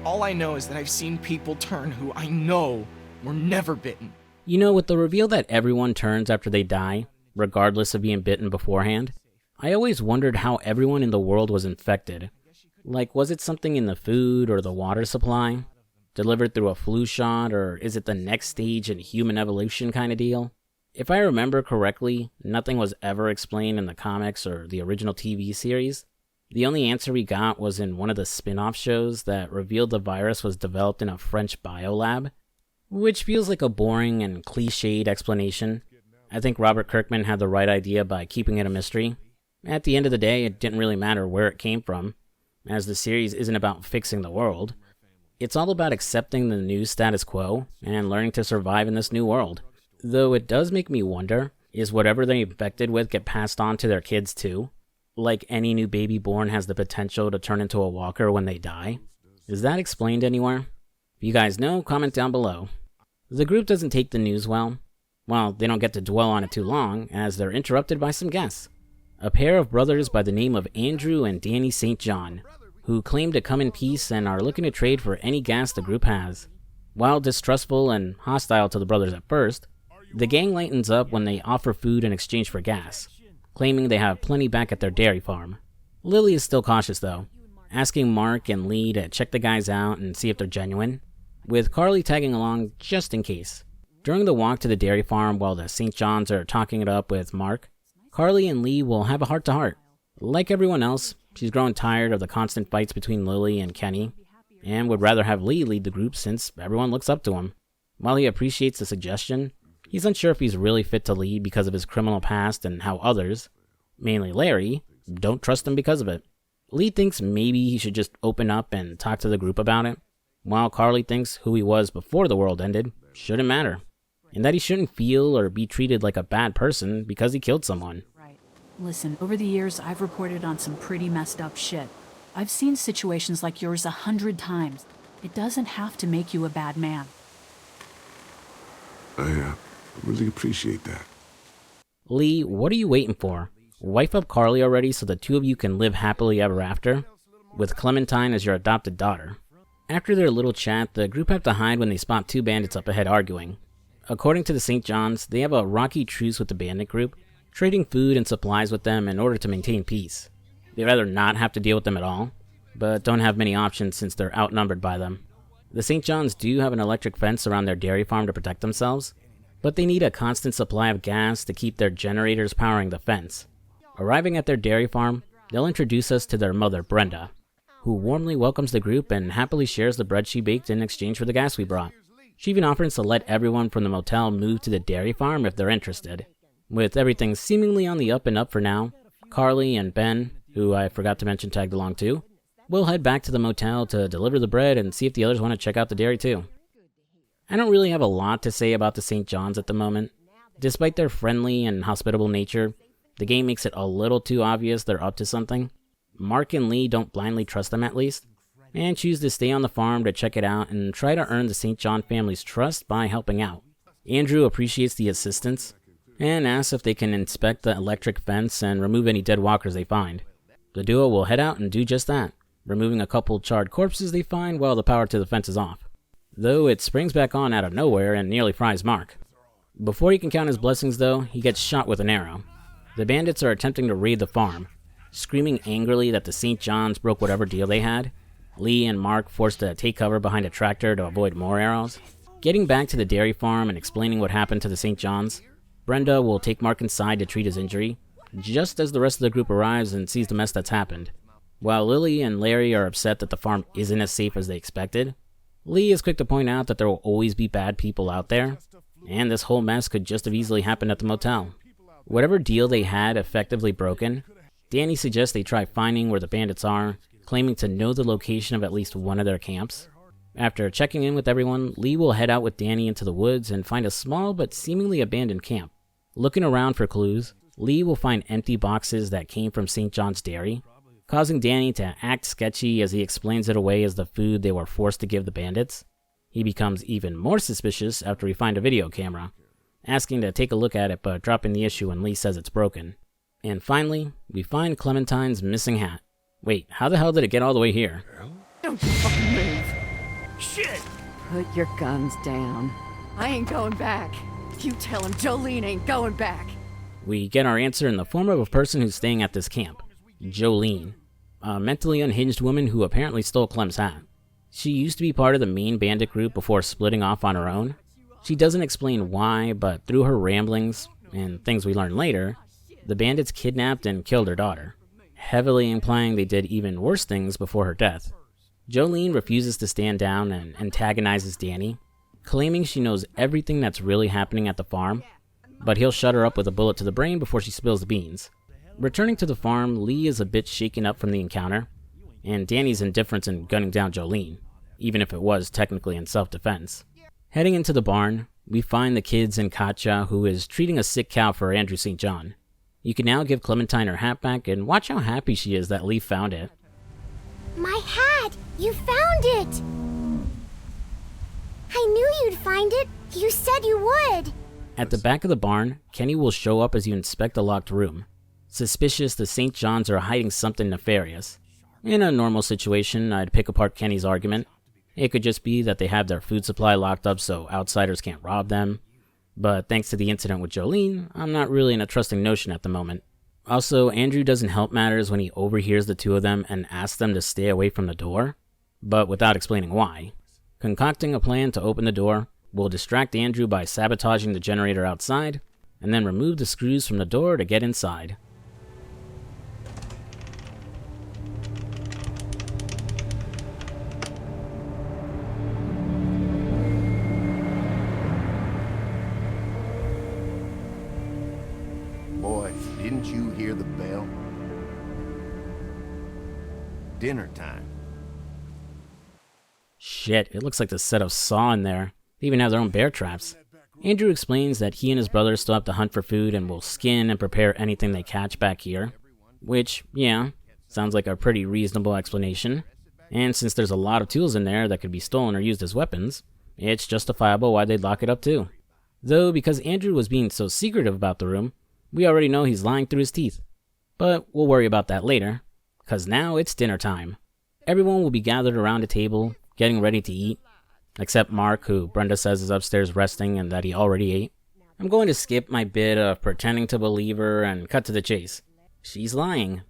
G: All I know is that I've seen people turn who I know were never bitten.
A: You know, with the reveal that everyone turns after they die, regardless of being bitten beforehand, I always wondered how everyone in the world was infected. Like, was it something in the food or the water supply? Delivered through a flu shot, or is it the next stage in human evolution kind of deal? If I remember correctly, nothing was ever explained in the comics or the original TV series. The only answer we got was in one of the spin-off shows that revealed the virus was developed in a French biolab, which feels like a boring and cliched explanation. I think Robert Kirkman had the right idea by keeping it a mystery. At the end of the day, it didn't really matter where it came from, as the series isn't about fixing the world. It's all about accepting the new status quo and learning to survive in this new world. Though it does make me wonder, is whatever they're infected with get passed on to their kids too? Like any new baby born has the potential to turn into a walker when they die? Is that explained anywhere? If you guys know, comment down below. The group doesn't take the news well. Well, they don't get to dwell on it too long, as they're interrupted by some guests. A pair of brothers by the name of Andrew and Danny St. John, who claim to come in peace and are looking to trade for any gas the group has. While distrustful and hostile to the brothers at first, the gang lightens up when they offer food in exchange for gas, claiming they have plenty back at their dairy farm. Lily is still cautious though, asking Mark and Lee to check the guys out and see if they're genuine, with Carly tagging along just in case. During the walk to the dairy farm while the St. Johns are talking it up with Mark, Carly and Lee will have a heart-to-heart. Like everyone else, she's grown tired of the constant fights between Lily and Kenny, and would rather have Lee lead the group since everyone looks up to him. While he appreciates the suggestion, he's unsure if he's really fit to lead because of his criminal past and how others, mainly Larry, don't trust him because of it. Lee thinks maybe he should just open up and talk to the group about it, while Carly thinks who he was before the world ended shouldn't matter, and that he shouldn't feel or be treated like a bad person because he killed someone.
H: Right. Listen, over the years, I've reported on some pretty messed up shit. I've seen situations like yours 100 times. It doesn't have to make you a bad man.
C: I really appreciate that.
A: Lee, what are you waiting for? Wife up Carly already so the two of you can live happily ever after, with Clementine as your adopted daughter. After their little chat, the group have to hide when they spot two bandits up ahead arguing. According to the St. Johns, they have a rocky truce with the bandit group, trading food and supplies with them in order to maintain peace. They'd rather not have to deal with them at all, but don't have many options since they're outnumbered by them. The St. Johns do have an electric fence around their dairy farm to protect themselves, but they need a constant supply of gas to keep their generators powering the fence. Arriving at their dairy farm, they'll introduce us to their mother, Brenda, who warmly welcomes the group and happily shares the bread she baked in exchange for the gas we brought. She even offers to let everyone from the motel move to the dairy farm if they're interested. With everything seemingly on the up and up for now, Carly and Ben, who I forgot to mention tagged along too, will head back to the motel to deliver the bread and see if the others want to check out the dairy too. I don't really have a lot to say about the St. John's at the moment. Despite their friendly and hospitable nature, the game makes it a little too obvious they're up to something. Mark and Lee don't blindly trust them at least, and choose to stay on the farm to check it out and try to earn the St. John family's trust by helping out. Andrew appreciates the assistance, and asks if they can inspect the electric fence and remove any dead walkers they find. The duo will head out and do just that, removing a couple charred corpses they find while the power to the fence is off. Though it springs back on out of nowhere and nearly fries Mark. Before he can count his blessings though, he gets shot with an arrow. The bandits are attempting to raid the farm, screaming angrily that the St. John's broke whatever deal they had. Lee and Mark forced to take cover behind a tractor to avoid more arrows. Getting back to the dairy farm and explaining what happened to the St. John's, Brenda will take Mark inside to treat his injury, just as the rest of the group arrives and sees the mess that's happened. While Lily and Larry are upset that the farm isn't as safe as they expected, Lee is quick to point out that there will always be bad people out there, and this whole mess could just have easily happened at the motel. Whatever deal they had effectively broken, Danny suggests they try finding where the bandits are, claiming to know the location of at least one of their camps. After checking in with everyone, Lee will head out with Danny into the woods and find a small but seemingly abandoned camp. Looking around for clues, Lee will find empty boxes that came from St. John's Dairy, causing Danny to act sketchy as he explains it away as the food they were forced to give the bandits. He becomes even more suspicious after we find a video camera, asking to take a look at it but dropping the issue when Lee says it's broken. And finally, we find Clementine's missing hat. Wait, how the hell did it get all the way here?
G: Don't you fucking move. Shit!
K: Put your guns down. I ain't going back. You tell him Jolene ain't going back.
A: We get our answer in the form of a person who's staying at this camp. Jolene, a mentally unhinged woman who apparently stole Clem's hat. She used to be part of the main bandit group before splitting off on her own. She doesn't explain why, but through her ramblings, and things we learn later, the bandits kidnapped and killed her daughter, heavily implying they did even worse things before her death. Jolene refuses to stand down and antagonizes Danny, claiming she knows everything that's really happening at the farm, but he'll shut her up with a bullet to the brain before she spills the beans. Returning to the farm, Lee is a bit shaken up from the encounter, and Danny's indifference in gunning down Jolene, even if it was technically in self-defense. Heading into the barn, we find the kids and Katja, who is treating a sick cow for Andrew St. John. You can now give Clementine her hat back, and watch how happy she is that Lee found it.
E: My hat! You found it! I knew you'd find it. You said you would.
A: At the back of the barn, Kenny will show up as you inspect the locked room. Suspicious the St. John's are hiding something nefarious. In a normal situation, I'd pick apart Kenny's argument. It could just be that they have their food supply locked up so outsiders can't rob them. But thanks to the incident with Jolene, I'm not really in a trusting notion at the moment. Also, Andrew doesn't help matters when he overhears the two of them and asks them to stay away from the door, but without explaining why. Concocting a plan to open the door, we'll distract Andrew by sabotaging the generator outside, and then remove the screws from the door to get inside.
F: Boy, didn't you hear the bell? Dinner time.
A: Shit, it looks like the set of Saw in there. They even have their own bear traps. Andrew explains that he and his brother still have to hunt for food and will skin and prepare anything they catch back here. Which, yeah, sounds like a pretty reasonable explanation. And since there's a lot of tools in there that could be stolen or used as weapons, it's justifiable why they'd lock it up too. Though, because Andrew was being so secretive about the room, we already know he's lying through his teeth. But we'll worry about that later, cause now it's dinner time. Everyone will be gathered around a table, getting ready to eat, except Mark, who Brenda says is upstairs resting and that he already ate. I'm going to skip my bit of pretending to believe her and cut to the chase. She's lying.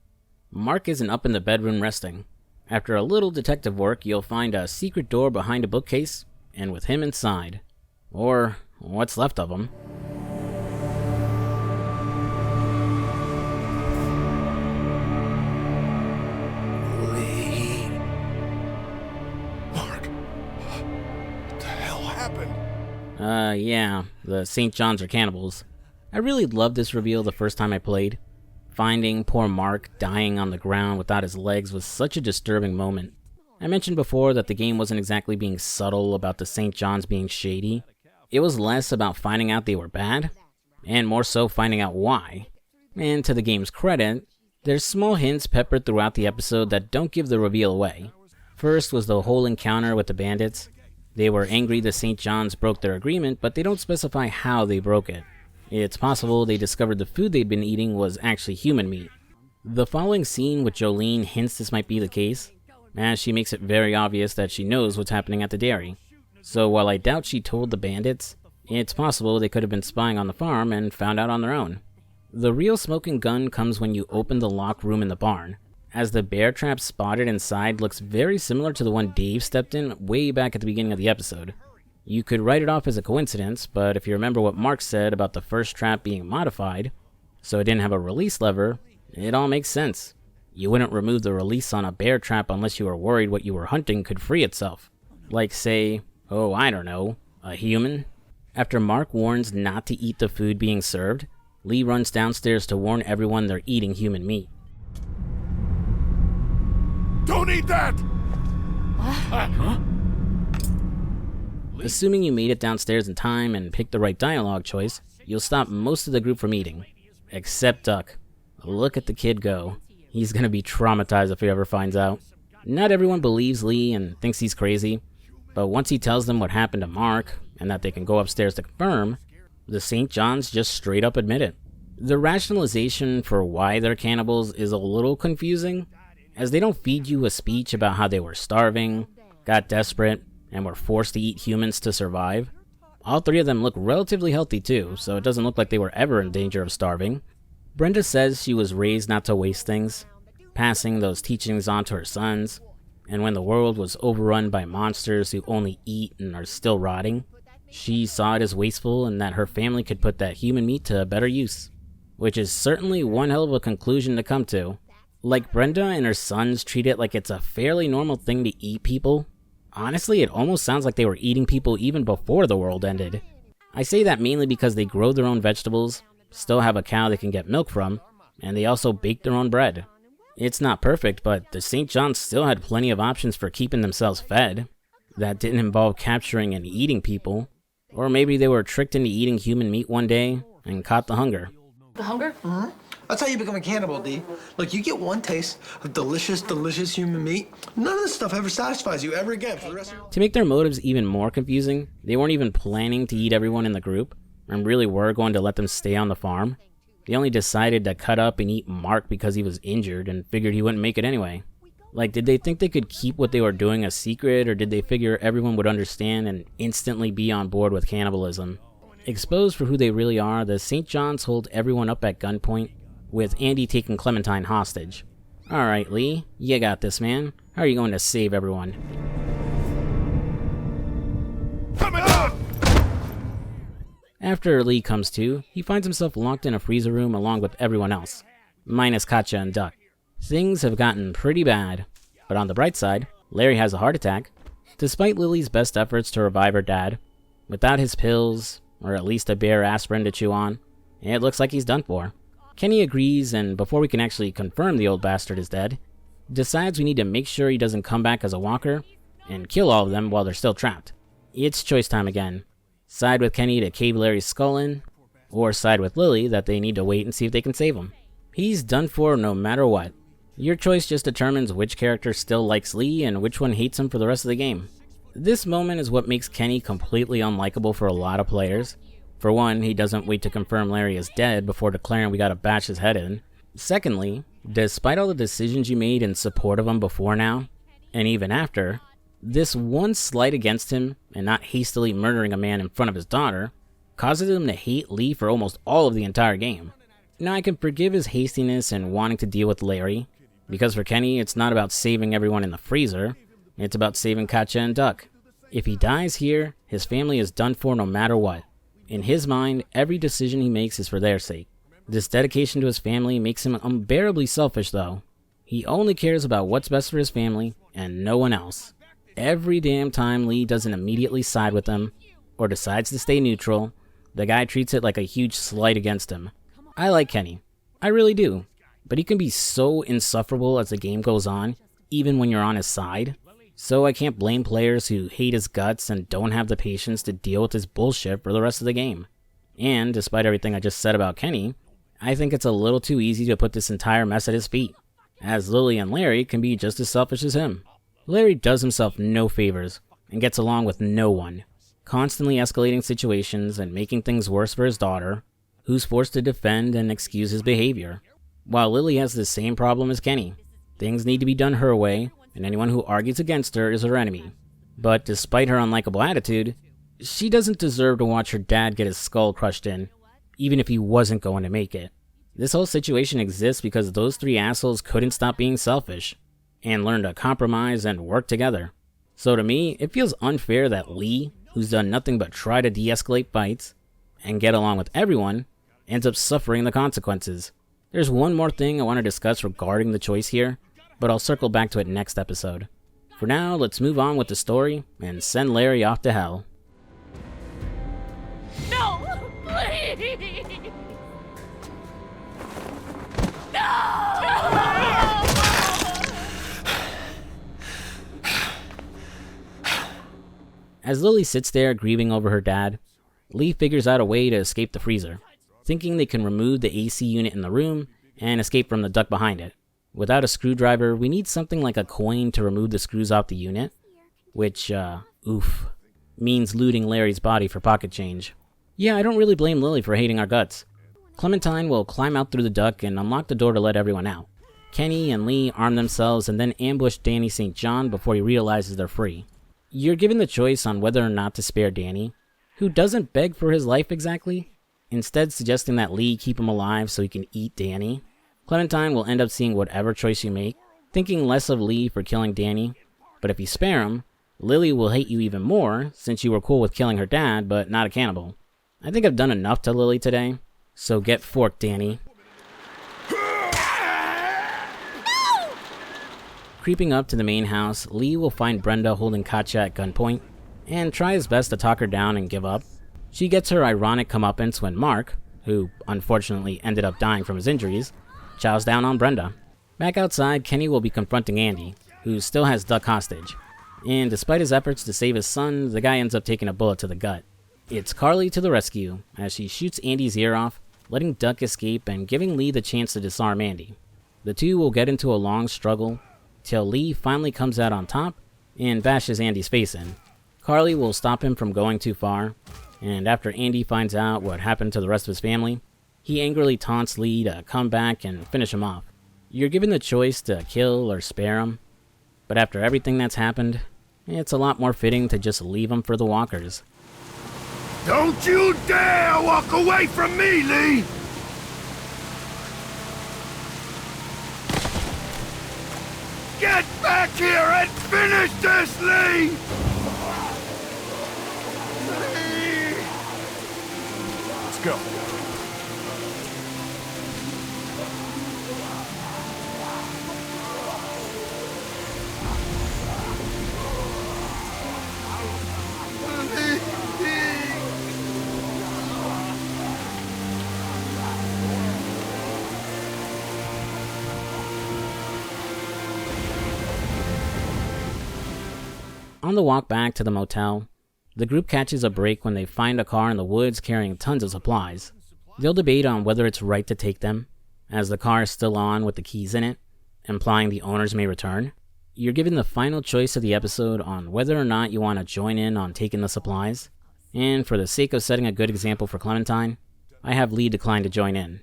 A: Mark isn't up in the bedroom resting. After a little detective work, you'll find a secret door behind a bookcase, and with him inside. Or what's left of him.
C: Mark, what the hell happened?
A: Yeah, the St. John's are cannibals. I really loved this reveal the first time I played. Finding poor Mark dying on the ground without his legs was such a disturbing moment. I mentioned before that the game wasn't exactly being subtle about the St. John's being shady. It was less about finding out they were bad, and more so finding out why. And to the game's credit, there's small hints peppered throughout the episode that don't give the reveal away. First was the whole encounter with the bandits. They were angry the St. John's broke their agreement, but they don't specify how they broke it. It's possible they discovered the food they'd been eating was actually human meat. The following scene with Jolene hints this might be the case, as she makes it very obvious that she knows what's happening at the dairy. So while I doubt she told the bandits, it's possible they could have been spying on the farm and found out on their own. The real smoking gun comes when you open the locked room in the barn, as the bear trap spotted inside looks very similar to the one Dave stepped in way back at the beginning of the episode. You could write it off as a coincidence, but if you remember what Mark said about the first trap being modified, so it didn't have a release lever, it all makes sense. You wouldn't remove the release on a bear trap unless you were worried what you were hunting could free itself. Like say, oh I don't know, a human? After Mark warns not to eat the food being served, Lee runs downstairs to warn everyone they're eating human meat.
C: Don't eat that!
B: Huh?
A: Assuming you made it downstairs in time and picked the right dialogue choice, you'll stop most of the group from eating. Except Duck. Look at the kid go. He's gonna be traumatized if he ever finds out. Not everyone believes Lee and thinks he's crazy, but once he tells them what happened to Mark, and that they can go upstairs to confirm, the St. John's just straight up admit it. The rationalization for why they're cannibals is a little confusing, as they don't feed you a speech about how they were starving, got desperate, and were forced to eat humans to survive. All three of them look relatively healthy too, so it doesn't look like they were ever in danger of starving. Brenda says she was raised not to waste things, passing those teachings on to her sons, and when the world was overrun by monsters who only eat and are still rotting, she saw it as wasteful and that her family could put that human meat to better use. Which is certainly one hell of a conclusion to come to. Like Brenda and her sons treat it like it's a fairly normal thing to eat people. Honestly, it almost sounds like they were eating people even before the world ended. I say that mainly because they grow their own vegetables, still have a cow they can get milk from, and they also bake their own bread. It's not perfect, but the St. John's still had plenty of options for keeping themselves fed. That didn't involve capturing and eating people. Or maybe they were tricked into eating human meat one day and caught the hunger.
L: The hunger? Mm-hmm. That's how you become a cannibal, D. Look, you get one taste of delicious, delicious human meat. None of this stuff ever satisfies you ever again for the rest of your...
A: To make their motives even more confusing, they weren't even planning to eat everyone in the group, and really were going to let them stay on the farm. They only decided to cut up and eat Mark because he was injured and figured he wouldn't make it anyway. Like, did they think they could keep what they were doing a secret, or did they figure everyone would understand and instantly be on board with cannibalism? Exposed for who they really are, the St. John's hold everyone up at gunpoint, with Andy taking Clementine hostage. Alright, Lee, you got this, man. How are you going to save everyone?
C: Coming up!
A: After Lee comes to, he finds himself locked in a freezer room along with everyone else, minus Katja and Duck. Things have gotten pretty bad, but on the bright side, Larry has a heart attack. Despite Lily's best efforts to revive her dad, without his pills, or at least a bare aspirin to chew on, it looks like he's done for. Kenny agrees, and before we can actually confirm the old bastard is dead, decides we need to make sure he doesn't come back as a walker, and kill all of them while they're still trapped. It's choice time again. Side with Kenny to cave Larry's skull in, or side with Lily that they need to wait and see if they can save him. He's done for no matter what. Your choice just determines which character still likes Lee and which one hates him for the rest of the game. This moment is what makes Kenny completely unlikable for a lot of players. For one, he doesn't wait to confirm Larry is dead before declaring we gotta bash his head in. Secondly, despite all the decisions you made in support of him before now, and even after, this one slight against him, and not hastily murdering a man in front of his daughter, causes him to hate Lee for almost all of the entire game. Now I can forgive his hastiness and wanting to deal with Larry, because for Kenny it's not about saving everyone in the freezer, it's about saving Katja and Duck. If he dies here, his family is done for no matter what. In his mind, every decision he makes is for their sake. This dedication to his family makes him unbearably selfish though. He only cares about what's best for his family, and no one else. Every damn time Lee doesn't immediately side with them, or decides to stay neutral, the guy treats it like a huge slight against him. I like Kenny. I really do. But he can be so insufferable as the game goes on, even when you're on his side. So I can't blame players who hate his guts and don't have the patience to deal with his bullshit for the rest of the game. And despite everything I just said about Kenny, I think it's a little too easy to put this entire mess at his feet, as Lily and Larry can be just as selfish as him. Larry does himself no favors and gets along with no one, constantly escalating situations and making things worse for his daughter, who's forced to defend and excuse his behavior. While Lily has the same problem as Kenny. Things need to be done her way, and anyone who argues against her is her enemy. But despite her unlikable attitude, she doesn't deserve to watch her dad get his skull crushed in, even if he wasn't going to make it. This whole situation exists because those three assholes couldn't stop being selfish, and learn to compromise and work together. So to me, it feels unfair that Lee, who's done nothing but try to de-escalate fights, and get along with everyone, ends up suffering the consequences. There's one more thing I want to discuss regarding the choice here, but I'll circle back to it next episode. For now, let's move on with the story and send Larry off to hell.
I: No! Please! No!
A: As Lily sits there grieving over her dad, Lee figures out a way to escape the freezer, thinking they can remove the AC unit in the room and escape from the duct behind it. Without a screwdriver, we need something like a coin to remove the screws off the unit, which, means looting Larry's body for pocket change. Yeah, I don't really blame Lily for hating our guts. Clementine will climb out through the duct and unlock the door to let everyone out. Kenny and Lee arm themselves and then ambush Danny St. John before he realizes they're free. You're given the choice on whether or not to spare Danny, who doesn't beg for his life exactly, instead suggesting that Lee keep him alive so he can eat Danny. Clementine will end up seeing whatever choice you make, thinking less of Lee for killing Danny, but if you spare him, Lily will hate you even more since you were cool with killing her dad but not a cannibal. I think I've done enough to Lily today, so get forked, Danny. Creeping up to the main house, Lee will find Brenda holding Katya at gunpoint, and try his best to talk her down and give up. She gets her ironic comeuppance when Mark, who unfortunately ended up dying from his injuries, chows down on Brenda. Back outside, Kenny will be confronting Andy, who still has Duck hostage, and despite his efforts to save his son, the guy ends up taking a bullet to the gut. It's Carly to the rescue, as she shoots Andy's ear off, letting Duck escape and giving Lee the chance to disarm Andy. The two will get into a long struggle, till Lee finally comes out on top and bashes Andy's face in. Carly will stop him from going too far, and after Andy finds out what happened to the rest of his family, he angrily taunts Lee to come back and finish him off. You're given the choice to kill or spare him, but after everything that's happened, it's a lot more fitting to just leave him for the walkers.
C: Don't you dare walk away from me, Lee! Get back here and finish this, Lee! Let's go.
A: On the walk back to the motel, the group catches a break when they find a car in the woods carrying tons of supplies. They'll debate on whether it's right to take them, as the car is still on with the keys in it, implying the owners may return. You're given the final choice of the episode on whether or not you want to join in on taking the supplies, and for the sake of setting a good example for Clementine, I have Lee decline to join in.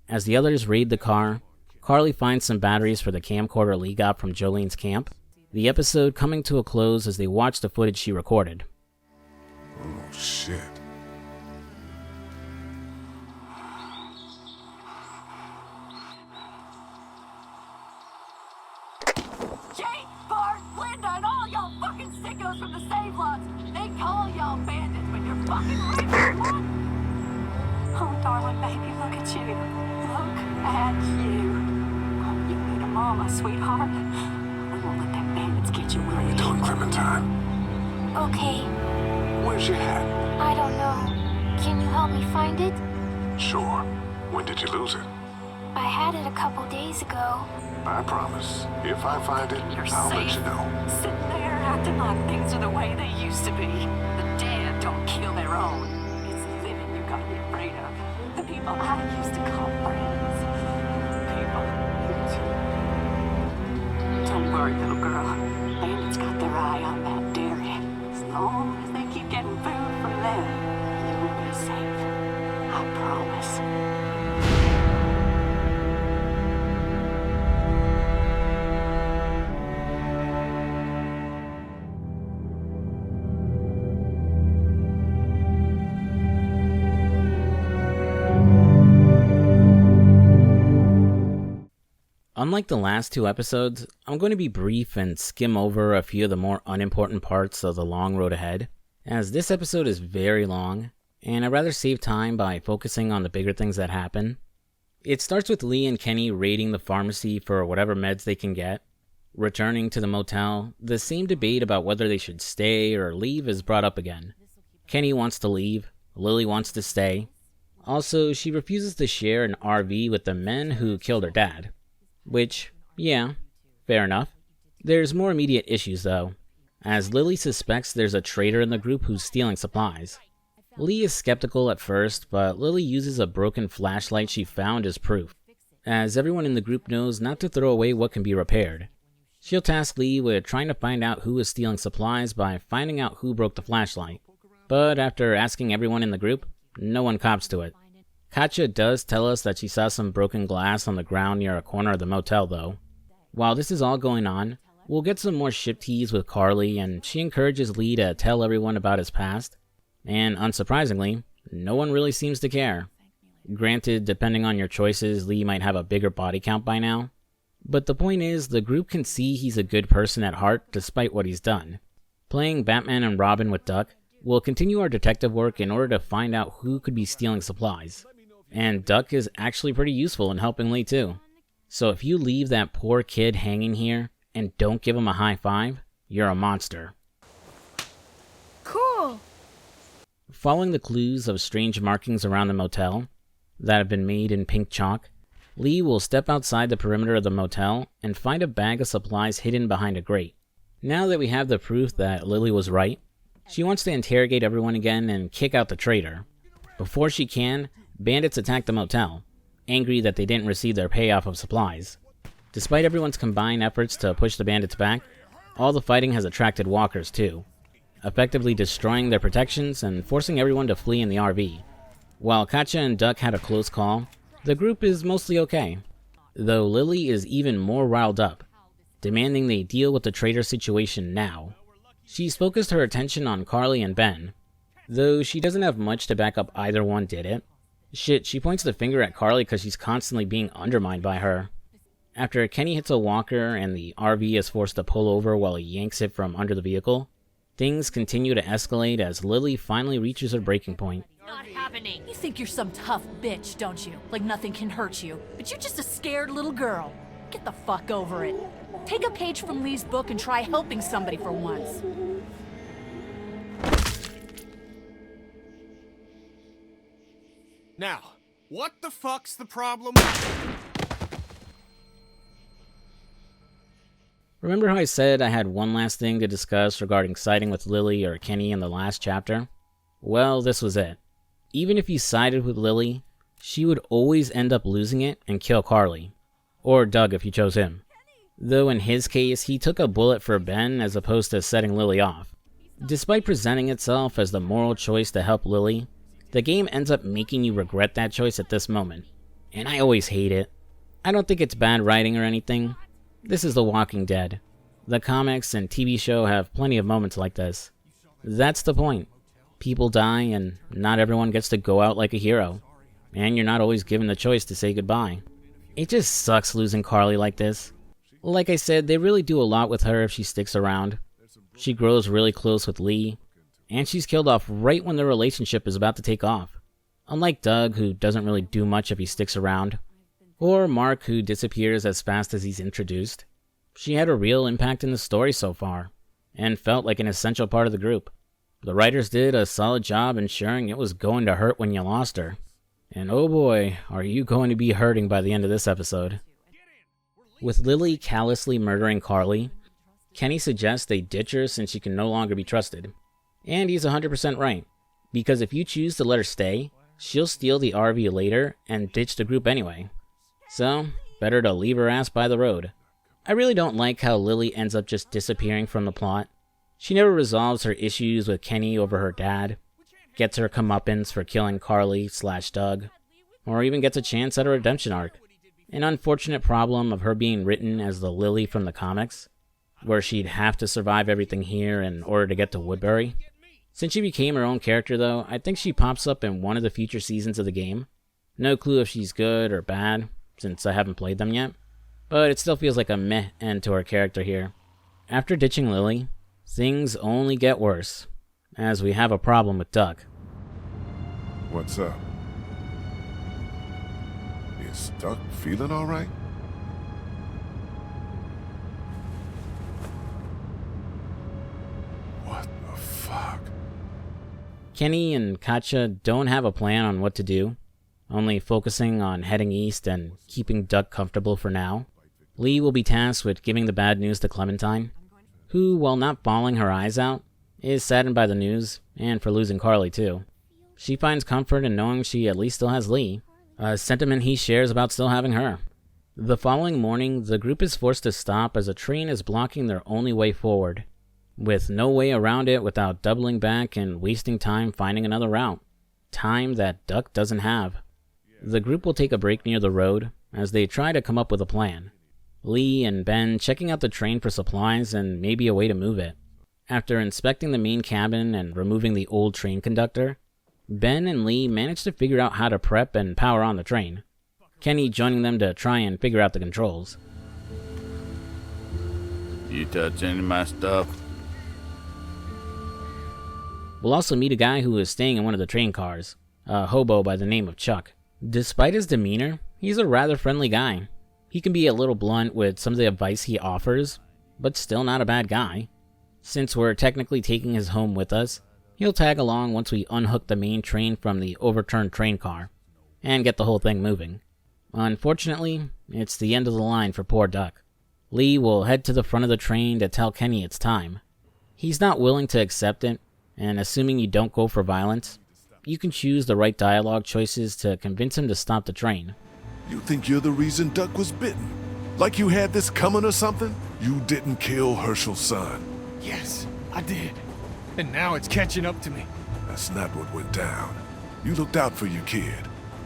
A: As the others raid the car, Carly finds some batteries for the camcorder Lee got from Jolene's camp, the episode coming to a close as they watch the footage she recorded.
C: Oh, shit.
K: Jake, Bart, Linda, and all y'all fucking sickos from the save lots. They call y'all bandits, but you're fucking raping. Oh, darling baby, look at you. Look at you. Oh, you need a mama, sweetheart. We won't let them bandits get you.
C: How you doing, Clementine?
E: Okay.
C: Where's your hat?
E: I don't know. Can you help me find it?
M: Sure. When did you lose it?
E: I had it a couple days ago.
M: I promise. If I find it, I'll let you know.
K: Sitting there acting like things are the way they used to be. The dead don't kill their own. It's the living you gotta be afraid of. The people I used to call friends. People you too. Don't worry, little girl. Bandits got their eye on that dairy. As long as they keep getting food from them, you'll be safe. I promise.
A: Unlike the last two episodes, I'm going to be brief and skim over a few of the more unimportant parts of the long road ahead, as this episode is very long, and I'd rather save time by focusing on the bigger things that happen. It starts with Lee and Kenny raiding the pharmacy for whatever meds they can get. Returning to the motel, the same debate about whether they should stay or leave is brought up again. Kenny wants to leave, Lily wants to stay. Also, she refuses to share an RV with the men who killed her dad. Which, yeah, fair enough. There's more immediate issues though, as Lily suspects there's a traitor in the group who's stealing supplies. Lee is skeptical at first, but Lily uses a broken flashlight she found as proof, as everyone in the group knows not to throw away what can be repaired. She'll task Lee with trying to find out who is stealing supplies by finding out who broke the flashlight, but after asking everyone in the group, no one cops to it. Katja does tell us that she saw some broken glass on the ground near a corner of the motel though. While this is all going on, we'll get some more ship tease with Carly, and she encourages Lee to tell everyone about his past, and unsurprisingly, no one really seems to care. Granted, depending on your choices, Lee might have a bigger body count by now, but the point is, the group can see he's a good person at heart despite what he's done. Playing Batman and Robin with Duck, we'll continue our detective work in order to find out who could be stealing supplies. And Duck is actually pretty useful in helping Lee too. So if you leave that poor kid hanging here and don't give him a high five, you're a monster.
I: Cool!
A: Following the clues of strange markings around the motel that have been made in pink chalk, Lee will step outside the perimeter of the motel and find a bag of supplies hidden behind a grate. Now that we have the proof that Lily was right, she wants to interrogate everyone again and kick out the traitor. Before she can, bandits attack the motel, angry that they didn't receive their payoff of supplies. Despite everyone's combined efforts to push the bandits back, all the fighting has attracted walkers too, effectively destroying their protections and forcing everyone to flee in the RV. While Katja and Duck had a close call, the group is mostly okay, though Lily is even more riled up, demanding they deal with the traitor situation now. She's focused her attention on Carly and Ben, though she doesn't have much to back up either one did it. Shit, she points the finger at Carly because she's constantly being undermined by her. After Kenny hits a walker and the RV is forced to pull over while he yanks it from under the vehicle, things continue to escalate as Lily finally reaches her breaking point.
N: Not happening. You think you're some tough bitch, don't you? Like nothing can hurt you. But you're just a scared little girl. Get the fuck over it. Take a page from Lee's book and try helping somebody for once.
C: Now, what the fuck's the problem?
A: Remember how I said I had one last thing to discuss regarding siding with Lily or Kenny in the last chapter? Well, this was it. Even if you sided with Lily, she would always end up losing it and kill Carly. Or Doug if you chose him. Though in his case, he took a bullet for Ben as opposed to setting Lily off. Despite presenting itself as the moral choice to help Lily, the game ends up making you regret that choice at this moment. And I always hate it. I don't think it's bad writing or anything. This is The Walking Dead. The comics and TV show have plenty of moments like this. That's the point. People die and not everyone gets to go out like a hero. And you're not always given the choice to say goodbye. It just sucks losing Carly like this. Like I said, they really do a lot with her if she sticks around. She grows really close with Lee, and she's killed off right when their relationship is about to take off. Unlike Doug, who doesn't really do much if he sticks around, or Mark, who disappears as fast as he's introduced, she had a real impact in the story so far, and felt like an essential part of the group. The writers did a solid job ensuring it was going to hurt when you lost her. And oh boy, are you going to be hurting by the end of this episode. With Lily callously murdering Carly, Kenny suggests they ditch her since she can no longer be trusted. And he's 100% right, because if you choose to let her stay, she'll steal the RV later and ditch the group anyway. So, better to leave her ass by the road. I really don't like how Lily ends up just disappearing from the plot. She never resolves her issues with Kenny over her dad, gets her comeuppance for killing Carly/Doug, or even gets a chance at a redemption arc. An unfortunate problem of her being written as the Lily from the comics, where she'd have to survive everything here in order to get to Woodbury. Since she became her own character though, I think she pops up in one of the future seasons of the game. No clue if she's good or bad, since I haven't played them yet, but it still feels like a meh end to her character here. After ditching Lily, things only get worse, as we have a problem with Duck.
M: What's up? Is Duck feeling all right? What the fuck?
A: Kenny and Katja don't have a plan on what to do, only focusing on heading east and keeping Duck comfortable for now. Lee will be tasked with giving the bad news to Clementine, who, while not bawling her eyes out, is saddened by the news, and for losing Carly too. She finds comfort in knowing she at least still has Lee, a sentiment he shares about still having her. The following morning, the group is forced to stop as a train is blocking their only way forward, with no way around it without doubling back and wasting time finding another route. Time that Duck doesn't have. The group will take a break near the road as they try to come up with a plan. Lee and Ben checking out the train for supplies and maybe a way to move it. After inspecting the main cabin and removing the old train conductor, Ben and Lee manage to figure out how to prep and power on the train. Kenny joining them to try and figure out the controls.
C: You touch any of my stuff?
A: We'll also meet a guy who is staying in one of the train cars, a hobo by the name of Chuck. Despite his demeanor, he's a rather friendly guy. He can be a little blunt with some of the advice he offers, but still not a bad guy. Since we're technically taking his home with us, he'll tag along once we unhook the main train from the overturned train car, and get the whole thing moving. Unfortunately, it's the end of the line for poor Duck. Lee will head to the front of the train to tell Kenny it's time. He's not willing to accept it, and assuming you don't go for violence, you can choose the right dialogue choices to convince him to stop the train.
M: You think you're the reason Duck was bitten? Like you had this coming or something? You didn't kill Herschel's son.
G: Yes, I did. And now it's catching up to me.
M: That's not what went down. You looked out for your kid,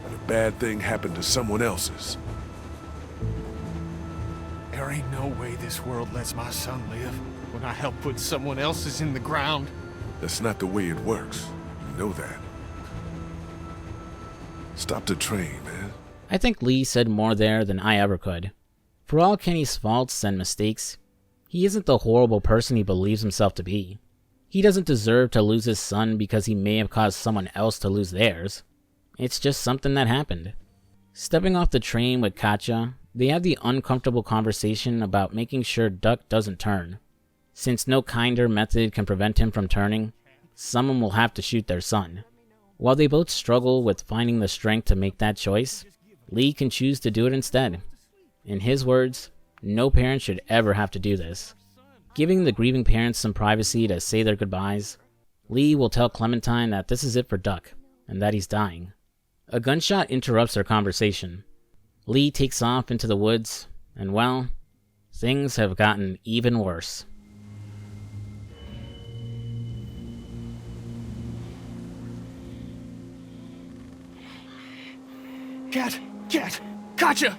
M: and a bad thing happened to someone else's.
G: There ain't no way this world lets my son live when I help put someone else's in the ground.
M: That's not the way it works. You know that. Stop the train, man.
A: I think Lee said more there than I ever could. For all Kenny's faults and mistakes, he isn't the horrible person he believes himself to be. He doesn't deserve to lose his son because he may have caused someone else to lose theirs. It's just something that happened. Stepping off the train with Katja, they have the uncomfortable conversation about making sure Duck doesn't turn. Since no kinder method can prevent him from turning, someone will have to shoot their son. While they both struggle with finding the strength to make that choice, Lee can choose to do it instead. In his words, no parent should ever have to do this. Giving the grieving parents some privacy to say their goodbyes, Lee will tell Clementine that this is it for Duck, and that he's dying. A gunshot interrupts their conversation. Lee takes off into the woods, and well, things have gotten even worse.
G: Katja!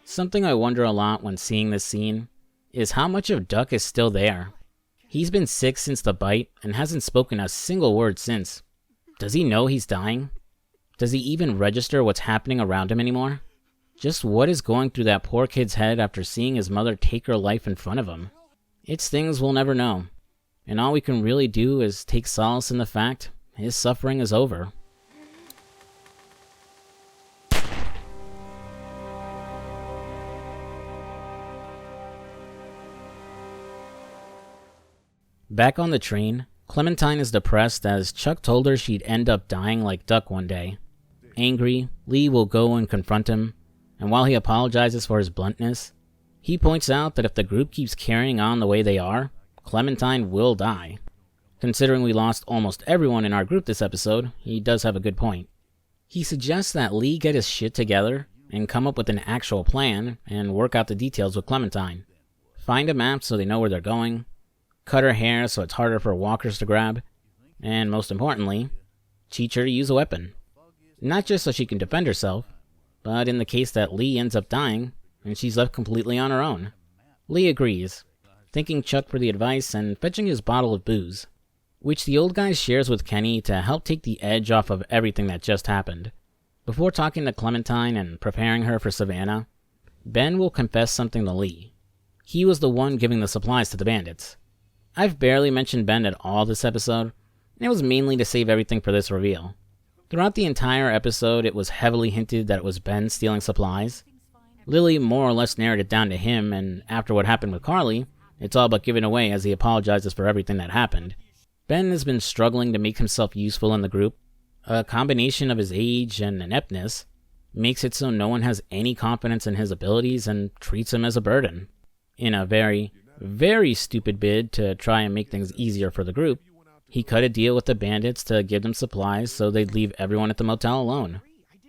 A: Something I wonder a lot when seeing this scene is how much of Duck is still there. He's been sick since the bite and hasn't spoken a single word since. Does he know he's dying? Does he even register what's happening around him anymore? Just what is going through that poor kid's head after seeing his mother take her life in front of him? It's things we'll never know, and all we can really do is take solace in the fact his suffering is over. Back on the train, Clementine is depressed as Chuck told her she'd end up dying like Duck one day. Angry, Lee will go and confront him, and while he apologizes for his bluntness, he points out that if the group keeps carrying on the way they are, Clementine will die. Considering we lost almost everyone in our group this episode, he does have a good point. He suggests that Lee get his shit together and come up with an actual plan and work out the details with Clementine. Find a map so they know where they're going, cut her hair so it's harder for walkers to grab, and most importantly, teach her to use a weapon. Not just so she can defend herself, but in the case that Lee ends up dying, and she's left completely on her own. Lee agrees, thanking Chuck for the advice and fetching his bottle of booze, which the old guy shares with Kenny to help take the edge off of everything that just happened. Before talking to Clementine and preparing her for Savannah, Ben will confess something to Lee. He was the one giving the supplies to the bandits. I've barely mentioned Ben at all this episode, and it was mainly to save everything for this reveal. Throughout the entire episode, it was heavily hinted that it was Ben stealing supplies. Lily more or less narrowed it down to him, and after what happened with Carly, it's all but given away as he apologizes for everything that happened. Ben has been struggling to make himself useful in the group. A combination of his age and ineptness makes it so no one has any confidence in his abilities and treats him as a burden. In a very, very stupid bid to try and make things easier for the group, he cut a deal with the bandits to give them supplies so they'd leave everyone at the motel alone.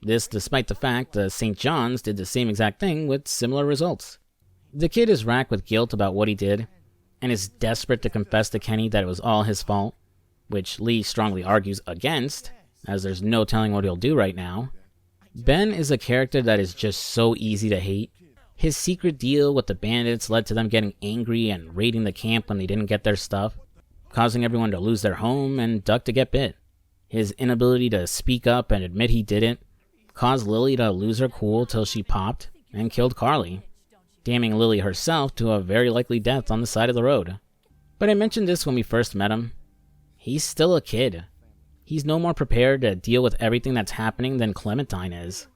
A: This despite the fact that St. John's did the same exact thing with similar results. The kid is racked with guilt about what he did, and is desperate to confess to Kenny that it was all his fault, which Lee strongly argues against, as there's no telling what he'll do right now. Ben is a character that is just so easy to hate. His secret deal with the bandits led to them getting angry and raiding the camp when they didn't get their stuff, causing everyone to lose their home and Duck to get bit. His inability to speak up and admit he didn't caused Lily to lose her cool till she popped and killed Carly, damning Lily herself to a very likely death on the side of the road. But I mentioned this when we first met him. He's still a kid. He's no more prepared to deal with everything that's happening than Clementine is.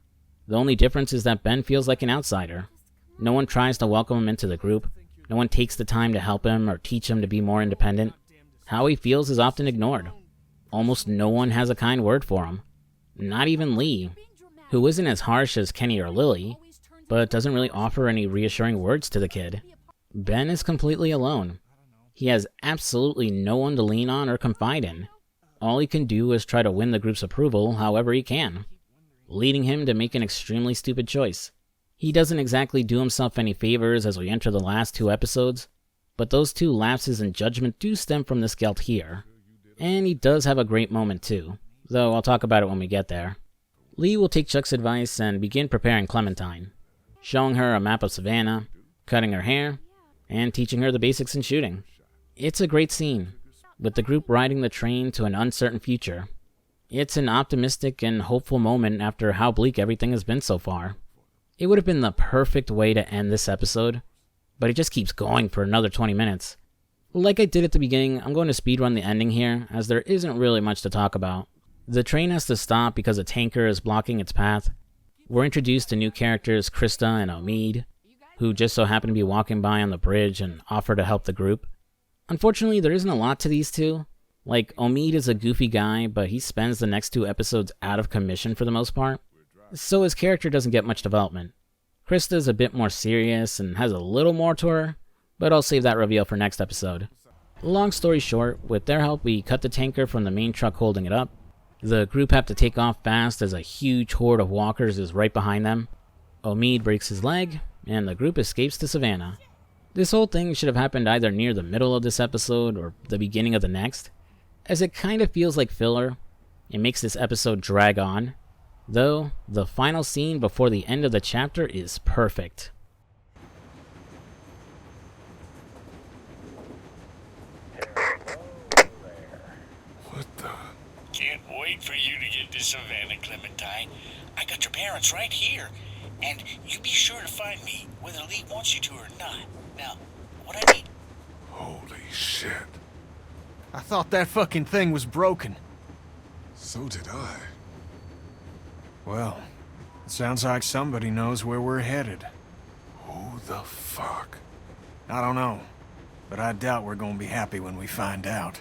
A: The only difference is that Ben feels like an outsider. No one tries to welcome him into the group. No one takes the time to help him or teach him to be more independent. How he feels is often ignored. Almost no one has a kind word for him. Not even Lee, who isn't as harsh as Kenny or Lily, but doesn't really offer any reassuring words to the kid. Ben is completely alone. He has absolutely no one to lean on or confide in. All he can do is try to win the group's approval however he can, leading him to make an extremely stupid choice. He doesn't exactly do himself any favors as we enter the last 2 episodes, but those 2 lapses in judgment do stem from this guilt here. And he does have a great moment too, though I'll talk about it when we get there. Lee will take Chuck's advice and begin preparing Clementine, showing her a map of Savannah, cutting her hair, and teaching her the basics in shooting. It's a great scene, with the group riding the train to an uncertain future. It's an optimistic and hopeful moment after how bleak everything has been so far. It would have been the perfect way to end this episode, but it just keeps going for another 20 minutes. Like I did at the beginning, I'm going to speedrun the ending here, as there isn't really much to talk about. The train has to stop because a tanker is blocking its path. We're introduced to new characters Krista and Omid, who just so happen to be walking by on the bridge and offer to help the group. Unfortunately, there isn't a lot to these two. Like, Omid is a goofy guy, but he spends the next 2 episodes out of commission for the most part, so his character doesn't get much development. Krista's a bit more serious and has a little more to her, but I'll save that reveal for next episode. Long story short, with their help we cut the tanker from the main truck holding it up. The group have to take off fast as a huge horde of walkers is right behind them. Omid breaks his leg, and the group escapes to Savannah. This whole thing should have happened either near the middle of this episode or the beginning of the next, as it kind of feels like filler. It makes this episode drag on, though the final scene before the end of the chapter is perfect.
O: Can't wait for you to get to Savannah, Clementine. I got your parents right here, and you be sure to find me, whether Lee wants you to or not. Now, what I need...
M: Holy shit.
G: I thought that fucking thing was broken.
M: So did I.
G: Well, it sounds like somebody knows where we're headed.
M: Who the fuck?
G: I don't know,
C: but I doubt we're gonna be happy when we find out.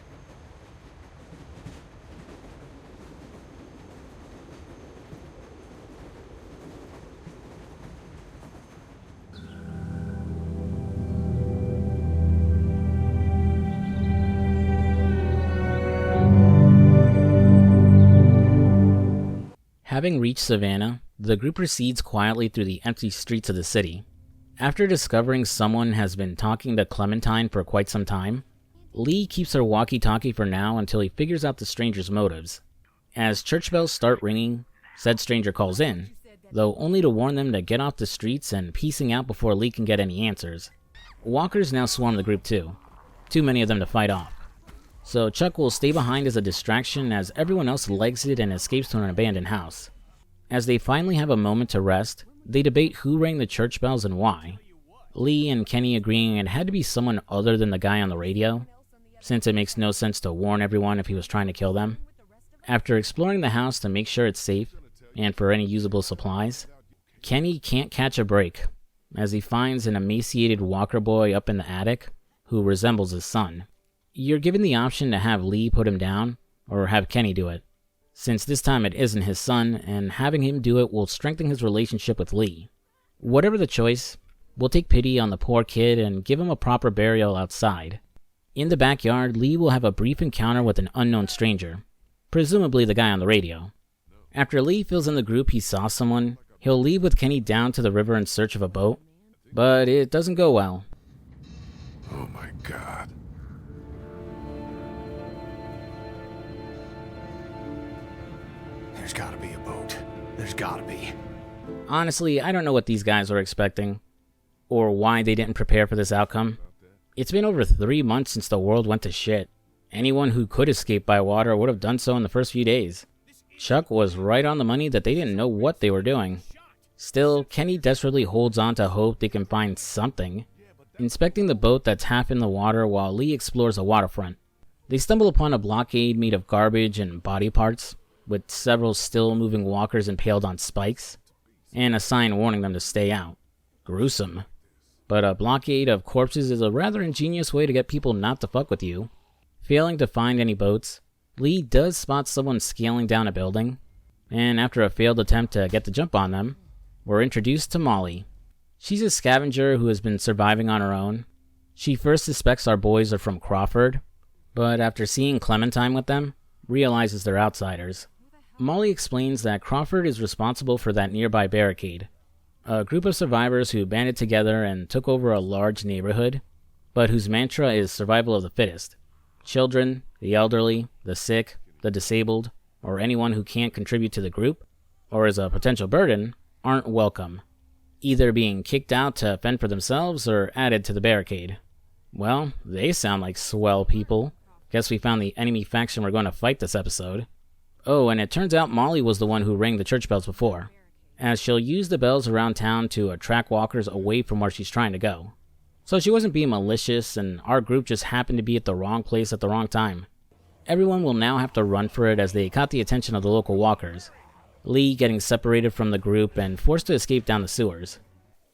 A: Having reached Savannah, the group proceeds quietly through the empty streets of the city. After discovering someone has been talking to Clementine for quite some time, Lee keeps her walkie-talkie for now until he figures out the stranger's motives. As church bells start ringing, said stranger calls in, though only to warn them to get off the streets and piecing out before Lee can get any answers. Walkers now swarm the group too many of them to fight off. So Chuck will stay behind as a distraction as everyone else legs it and escapes to an abandoned house. As they finally have a moment to rest, they debate who rang the church bells and why. Lee and Kenny agreeing it had to be someone other than the guy on the radio, since it makes no sense to warn everyone if he was trying to kill them. After exploring the house to make sure it's safe, and for any usable supplies, Kenny can't catch a break, as he finds an emaciated Walker boy up in the attic, who resembles his son. You're given the option to have Lee put him down, or have Kenny do it, since this time it isn't his son, and having him do it will strengthen his relationship with Lee. Whatever the choice, we'll take pity on the poor kid and give him a proper burial outside. In the backyard, Lee will have a brief encounter with an unknown stranger, presumably the guy on the radio. After Lee fills in the group he saw someone, he'll leave with Kenny down to the river in search of a boat, but it doesn't go well.
M: Oh my God.
C: There's gotta be a boat. There's gotta be.
A: Honestly, I don't know what these guys were expecting, or why they didn't prepare for this outcome. It's been over 3 months since the world went to shit. Anyone who could escape by water would have done so in the first few days. Chuck was right on the money that they didn't know what they were doing. Still, Kenny desperately holds on to hope they can find something, inspecting the boat that's half in the water while Lee explores the waterfront. They stumble upon a blockade made of garbage and body parts, with several still-moving walkers impaled on spikes, and a sign warning them to stay out. Gruesome. But a blockade of corpses is a rather ingenious way to get people not to fuck with you. Failing to find any boats, Lee does spot someone scaling down a building, and after a failed attempt to get the jump on them, we're introduced to Molly. She's a scavenger who has been surviving on her own. She first suspects our boys are from Crawford, but after seeing Clementine with them, realizes they're outsiders. Molly explains that Crawford is responsible for that nearby barricade, a group of survivors who banded together and took over a large neighborhood, but whose mantra is survival of the fittest. Children, the elderly, the sick, the disabled, or anyone who can't contribute to the group, or is a potential burden, aren't welcome, either being kicked out to fend for themselves or added to the barricade. Well, they sound like swell people. Guess we found the enemy faction we're going to fight this episode. Oh, and it turns out Molly was the one who rang the church bells before, as she'll use the bells around town to attract walkers away from where she's trying to go. So she wasn't being malicious, and our group just happened to be at the wrong place at the wrong time. Everyone will now have to run for it as they caught the attention of the local walkers, Lee getting separated from the group and forced to escape down the sewers.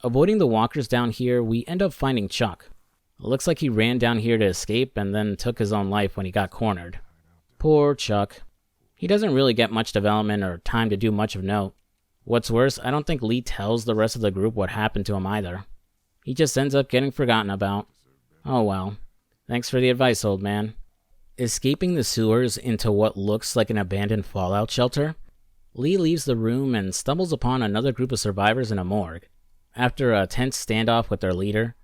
A: Avoiding the walkers down here, we end up finding Chuck. It looks like he ran down here to escape and then took his own life when he got cornered. Poor Chuck. He doesn't really get much development or time to do much of note. What's worse, I don't think Lee tells the rest of the group what happened to him either. He just ends up getting forgotten about. Oh well. Thanks for the advice, old man. Escaping the sewers into what looks like an abandoned fallout shelter, Lee leaves the room and stumbles upon another group of survivors in a morgue. After a tense standoff with their leader,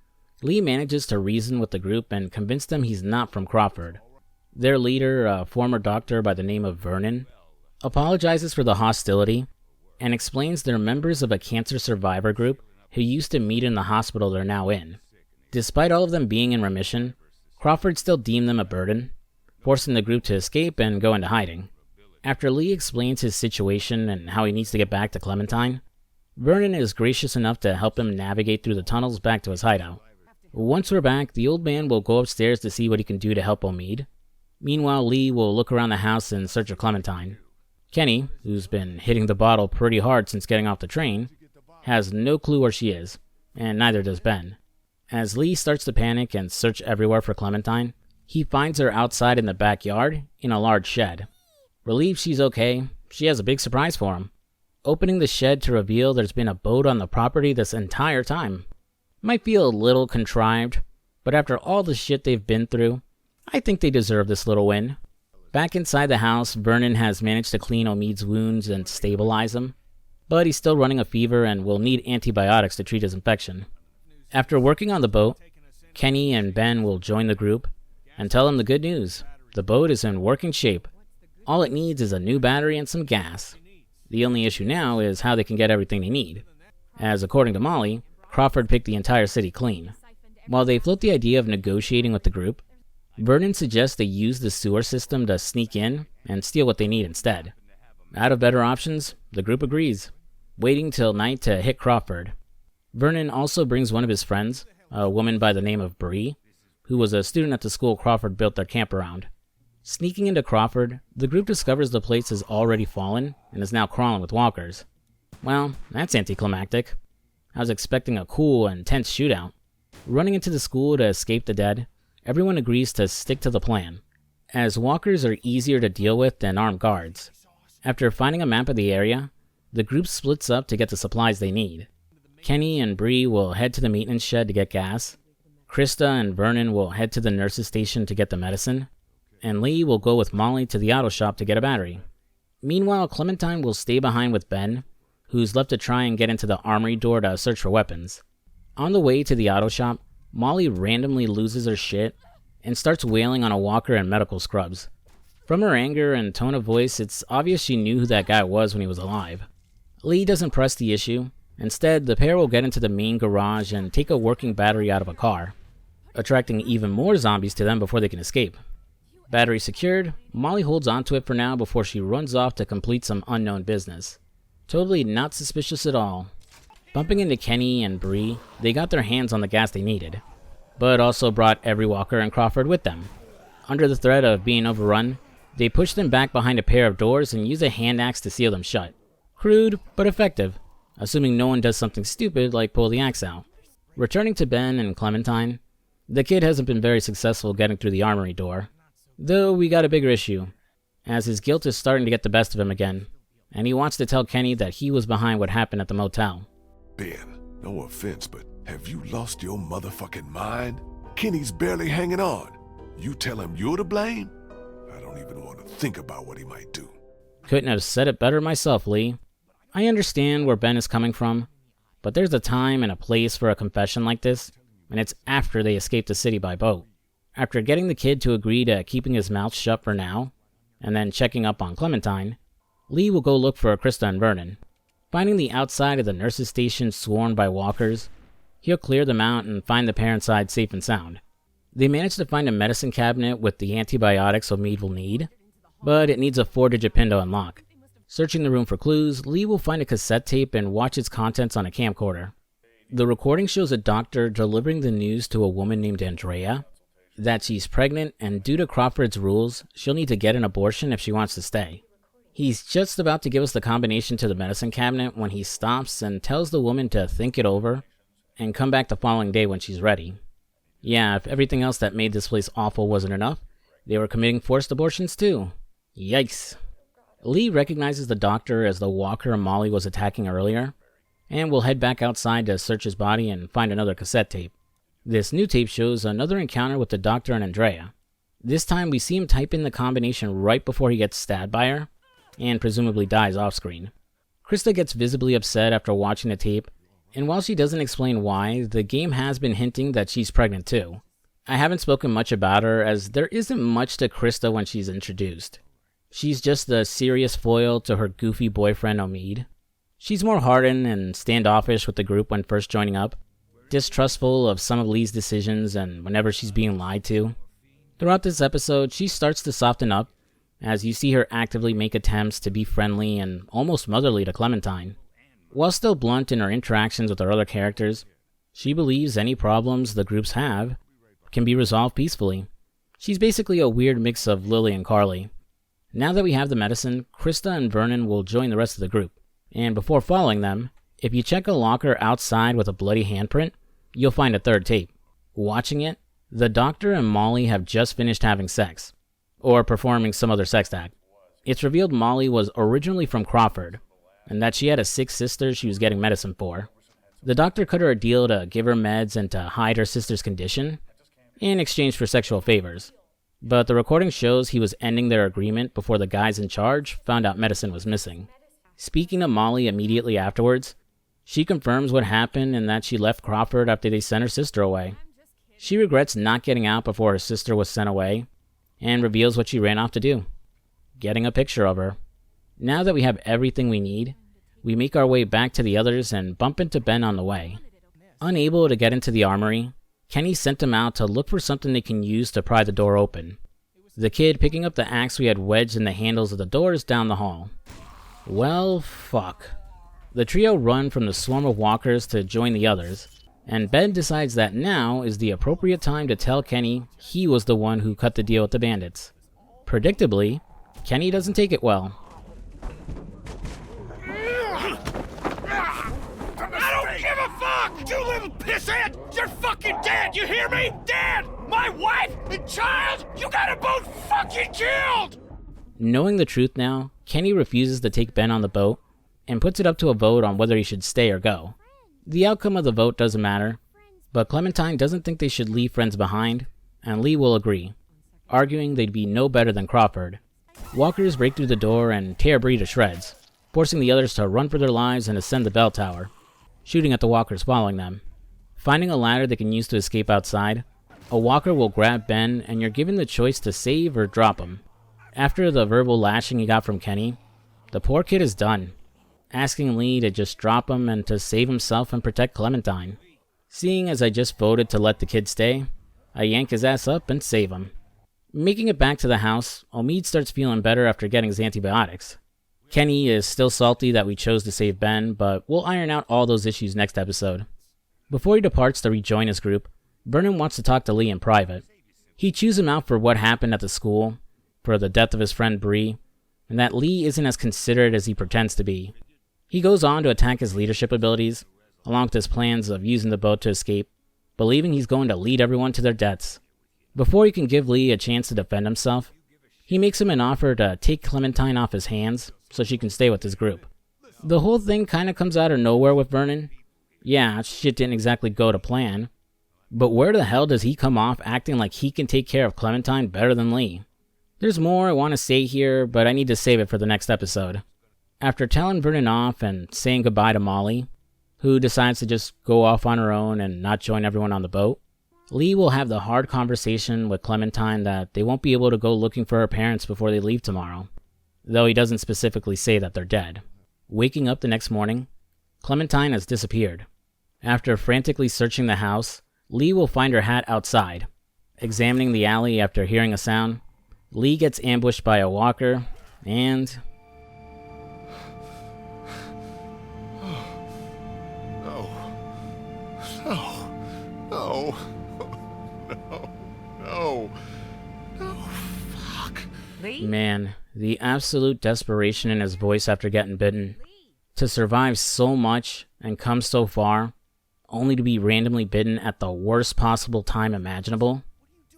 A: Lee manages to reason with the group and convince them he's not from Crawford. Their leader, a former doctor by the name of Vernon, apologizes for the hostility and explains they're members of a cancer survivor group who used to meet in the hospital they're now in. Despite all of them being in remission, Crawford still deemed them a burden, forcing the group to escape and go into hiding. After Lee explains his situation and how he needs to get back to Clementine, Vernon is gracious enough to help him navigate through the tunnels back to his hideout. Once we're back, the old man will go upstairs to see what he can do to help Omid. Meanwhile, Lee will look around the house in search of Clementine. Kenny, who's been hitting the bottle pretty hard since getting off the train, has no clue where she is, and neither does Ben. As Lee starts to panic and search everywhere for Clementine, he finds her outside in the backyard in a large shed. Relieved she's okay, she has a big surprise for him, opening the shed to reveal there's been a boat on the property this entire time. Might feel a little contrived, but after all the shit they've been through, I think they deserve this little win. Back inside the house, Vernon has managed to clean Omid's wounds and stabilize him, but he's still running a fever and will need antibiotics to treat his infection. After working on the boat, Kenny and Ben will join the group and tell him the good news. The boat is in working shape. All it needs is a new battery and some gas. The only issue now is how they can get everything they need, as according to Molly, Crawford picked the entire city clean. While they float the idea of negotiating with the group, Vernon suggests they use the sewer system to sneak in and steal what they need instead. Out of better options, the group agrees, waiting till night to hit Crawford. Vernon also brings one of his friends, a woman by the name of Bree, who was a student at the school Crawford built their camp around. Sneaking into Crawford, the group discovers the place has already fallen and is now crawling with walkers. Well, that's anticlimactic. I was expecting a cool and tense shootout. Running into the school to escape the dead, everyone agrees to stick to the plan, as walkers are easier to deal with than armed guards. After finding a map of the area, the group splits up to get the supplies they need. Kenny and Bree will head to the maintenance shed to get gas. Krista and Vernon will head to the nurse's station to get the medicine. And Lee will go with Molly to the auto shop to get a battery. Meanwhile, Clementine will stay behind with Ben, who's left to try and get into the armory door to search for weapons. On the way to the auto shop, Molly randomly loses her shit and starts wailing on a walker in medical scrubs. From her anger and tone of voice, it's obvious she knew who that guy was when he was alive. Lee doesn't press the issue. Instead, the pair will get into the main garage and take a working battery out of a car, attracting even more zombies to them before they can escape. Battery secured, Molly holds onto it for now before she runs off to complete some unknown business. Totally not suspicious at all. Bumping into Kenny and Bree, they got their hands on the gas they needed, but also brought every walker in Crawford with them. Under the threat of being overrun, they push them back behind a pair of doors and use a hand axe to seal them shut. Crude, but effective, assuming no one does something stupid like pull the axe out. Returning to Ben and Clementine, the kid hasn't been very successful getting through the armory door. Though we got a bigger issue, as his guilt is starting to get the best of him again, and he wants to tell Kenny that he was behind what happened at the motel.
M: Ben, no offense, but have you lost your motherfucking mind? Kenny's barely hanging on. You tell him you're to blame? I don't even want to think about what he might do.
A: Couldn't have said it better myself, Lee. I understand where Ben is coming from, but there's a time and a place for a confession like this, and it's after they escape the city by boat. After getting the kid to agree to keeping his mouth shut for now, and then checking up on Clementine, Lee will go look for Krista and Vernon. Finding the outside of the nurse's station swarmed by walkers, he'll clear them out and find the pair inside safe and sound. They manage to find a medicine cabinet with the antibiotics Omid will need, but it needs a 4-digit pin to unlock. Searching the room for clues, Lee will find a cassette tape and watch its contents on a camcorder. The recording shows a doctor delivering the news to a woman named Andrea that she's pregnant, and due to Crawford's rules, she'll need to get an abortion if she wants to stay. He's just about to give us the combination to the medicine cabinet when he stops and tells the woman to think it over and come back the following day when she's ready. Yeah, if everything else that made this place awful wasn't enough, they were committing forced abortions too. Yikes. Lee recognizes the doctor as the walker Molly was attacking earlier, and will head back outside to search his body and find another cassette tape. This new tape shows another encounter with the doctor and Andrea. This time we see him type in the combination right before he gets stabbed by her, and presumably dies off-screen. Krista gets visibly upset after watching the tape, and while she doesn't explain why, the game has been hinting that she's pregnant too. I haven't spoken much about her, as there isn't much to Krista when she's introduced. She's just the serious foil to her goofy boyfriend Omid. She's more hardened and standoffish with the group when first joining up, distrustful of some of Lee's decisions and whenever she's being lied to. Throughout this episode, she starts to soften up, as you see her actively make attempts to be friendly and almost motherly to Clementine. While still blunt in her interactions with her other characters, she believes any problems the groups have can be resolved peacefully. She's basically a weird mix of Lily and Carly. Now that we have the medicine, Krista and Vernon will join the rest of the group. And before following them, if you check a locker outside with a bloody handprint, you'll find a third tape. Watching it, the doctor and Molly have just finished having sex, or performing some other sex act. It's revealed Molly was originally from Crawford, and that she had a sick sister she was getting medicine for. The doctor cut her a deal to give her meds and to hide her sister's condition, in exchange for sexual favors. But the recording shows he was ending their agreement before the guys in charge found out medicine was missing. Speaking to Molly immediately afterwards, she confirms what happened and that she left Crawford after they sent her sister away. She regrets not getting out before her sister was sent away, and reveals what she ran off to do: getting a picture of her. Now that we have everything we need, we make our way back to the others and bump into Ben on the way. Unable to get into the armory, Kenny sent them out to look for something they can use to pry the door open. The kid picking up the axe we had wedged in the handles of the doors down the hall. Well, fuck. The trio run from the swarm of walkers to join the others, and Ben decides that now is the appropriate time to tell Kenny he was the one who cut the deal with the bandits. Predictably, Kenny doesn't take it well.
C: I don't give a fuck! You little pisshead! You're fucking dead! You hear me? Dead! My wife and child! You got them both fucking killed!
A: Knowing the truth now, Kenny refuses to take Ben on the boat and puts it up to a vote on whether he should stay or go. The outcome of the vote doesn't matter, but Clementine doesn't think they should leave friends behind, and Lee will agree, arguing they'd be no better than Crawford. Walkers break through the door and tear Bree to shreds, forcing the others to run for their lives and ascend the bell tower, shooting at the walkers following them. Finding a ladder they can use to escape outside, a walker will grab Ben and you're given the choice to save or drop him. After the verbal lashing he got from Kenny, the poor kid is done, asking Lee to just drop him and to save himself and protect Clementine. Seeing as I just voted to let the kid stay, I yank his ass up and save him. Making it back to the house, Omid starts feeling better after getting his antibiotics. Kenny is still salty that we chose to save Ben, but we'll iron out all those issues next episode. Before he departs to rejoin his group, Vernon wants to talk to Lee in private. He chews him out for what happened at the school, for the death of his friend Bree, and that Lee isn't as considerate as he pretends to be. He goes on to attack his leadership abilities, along with his plans of using the boat to escape, believing he's going to lead everyone to their deaths. Before he can give Lee a chance to defend himself, he makes him an offer to take Clementine off his hands so she can stay with his group. The whole thing kinda comes out of nowhere with Vernon. Yeah, shit didn't exactly go to plan, but where the hell does he come off acting like he can take care of Clementine better than Lee? There's more I want to say here, but I need to save it for the next episode. After telling Vernon off and saying goodbye to Molly, who decides to just go off on her own and not join everyone on the boat, Lee will have the hard conversation with Clementine that they won't be able to go looking for her parents before they leave tomorrow, though he doesn't specifically say that they're dead. Waking up the next morning, Clementine has disappeared. After frantically searching the house, Lee will find her hat outside. Examining the alley after hearing a sound, Lee gets ambushed by a walker, and...
C: No, fuck.
A: Man, the absolute desperation in his voice after getting bitten. To survive so much and come so far, only to be randomly bitten at the worst possible time imaginable.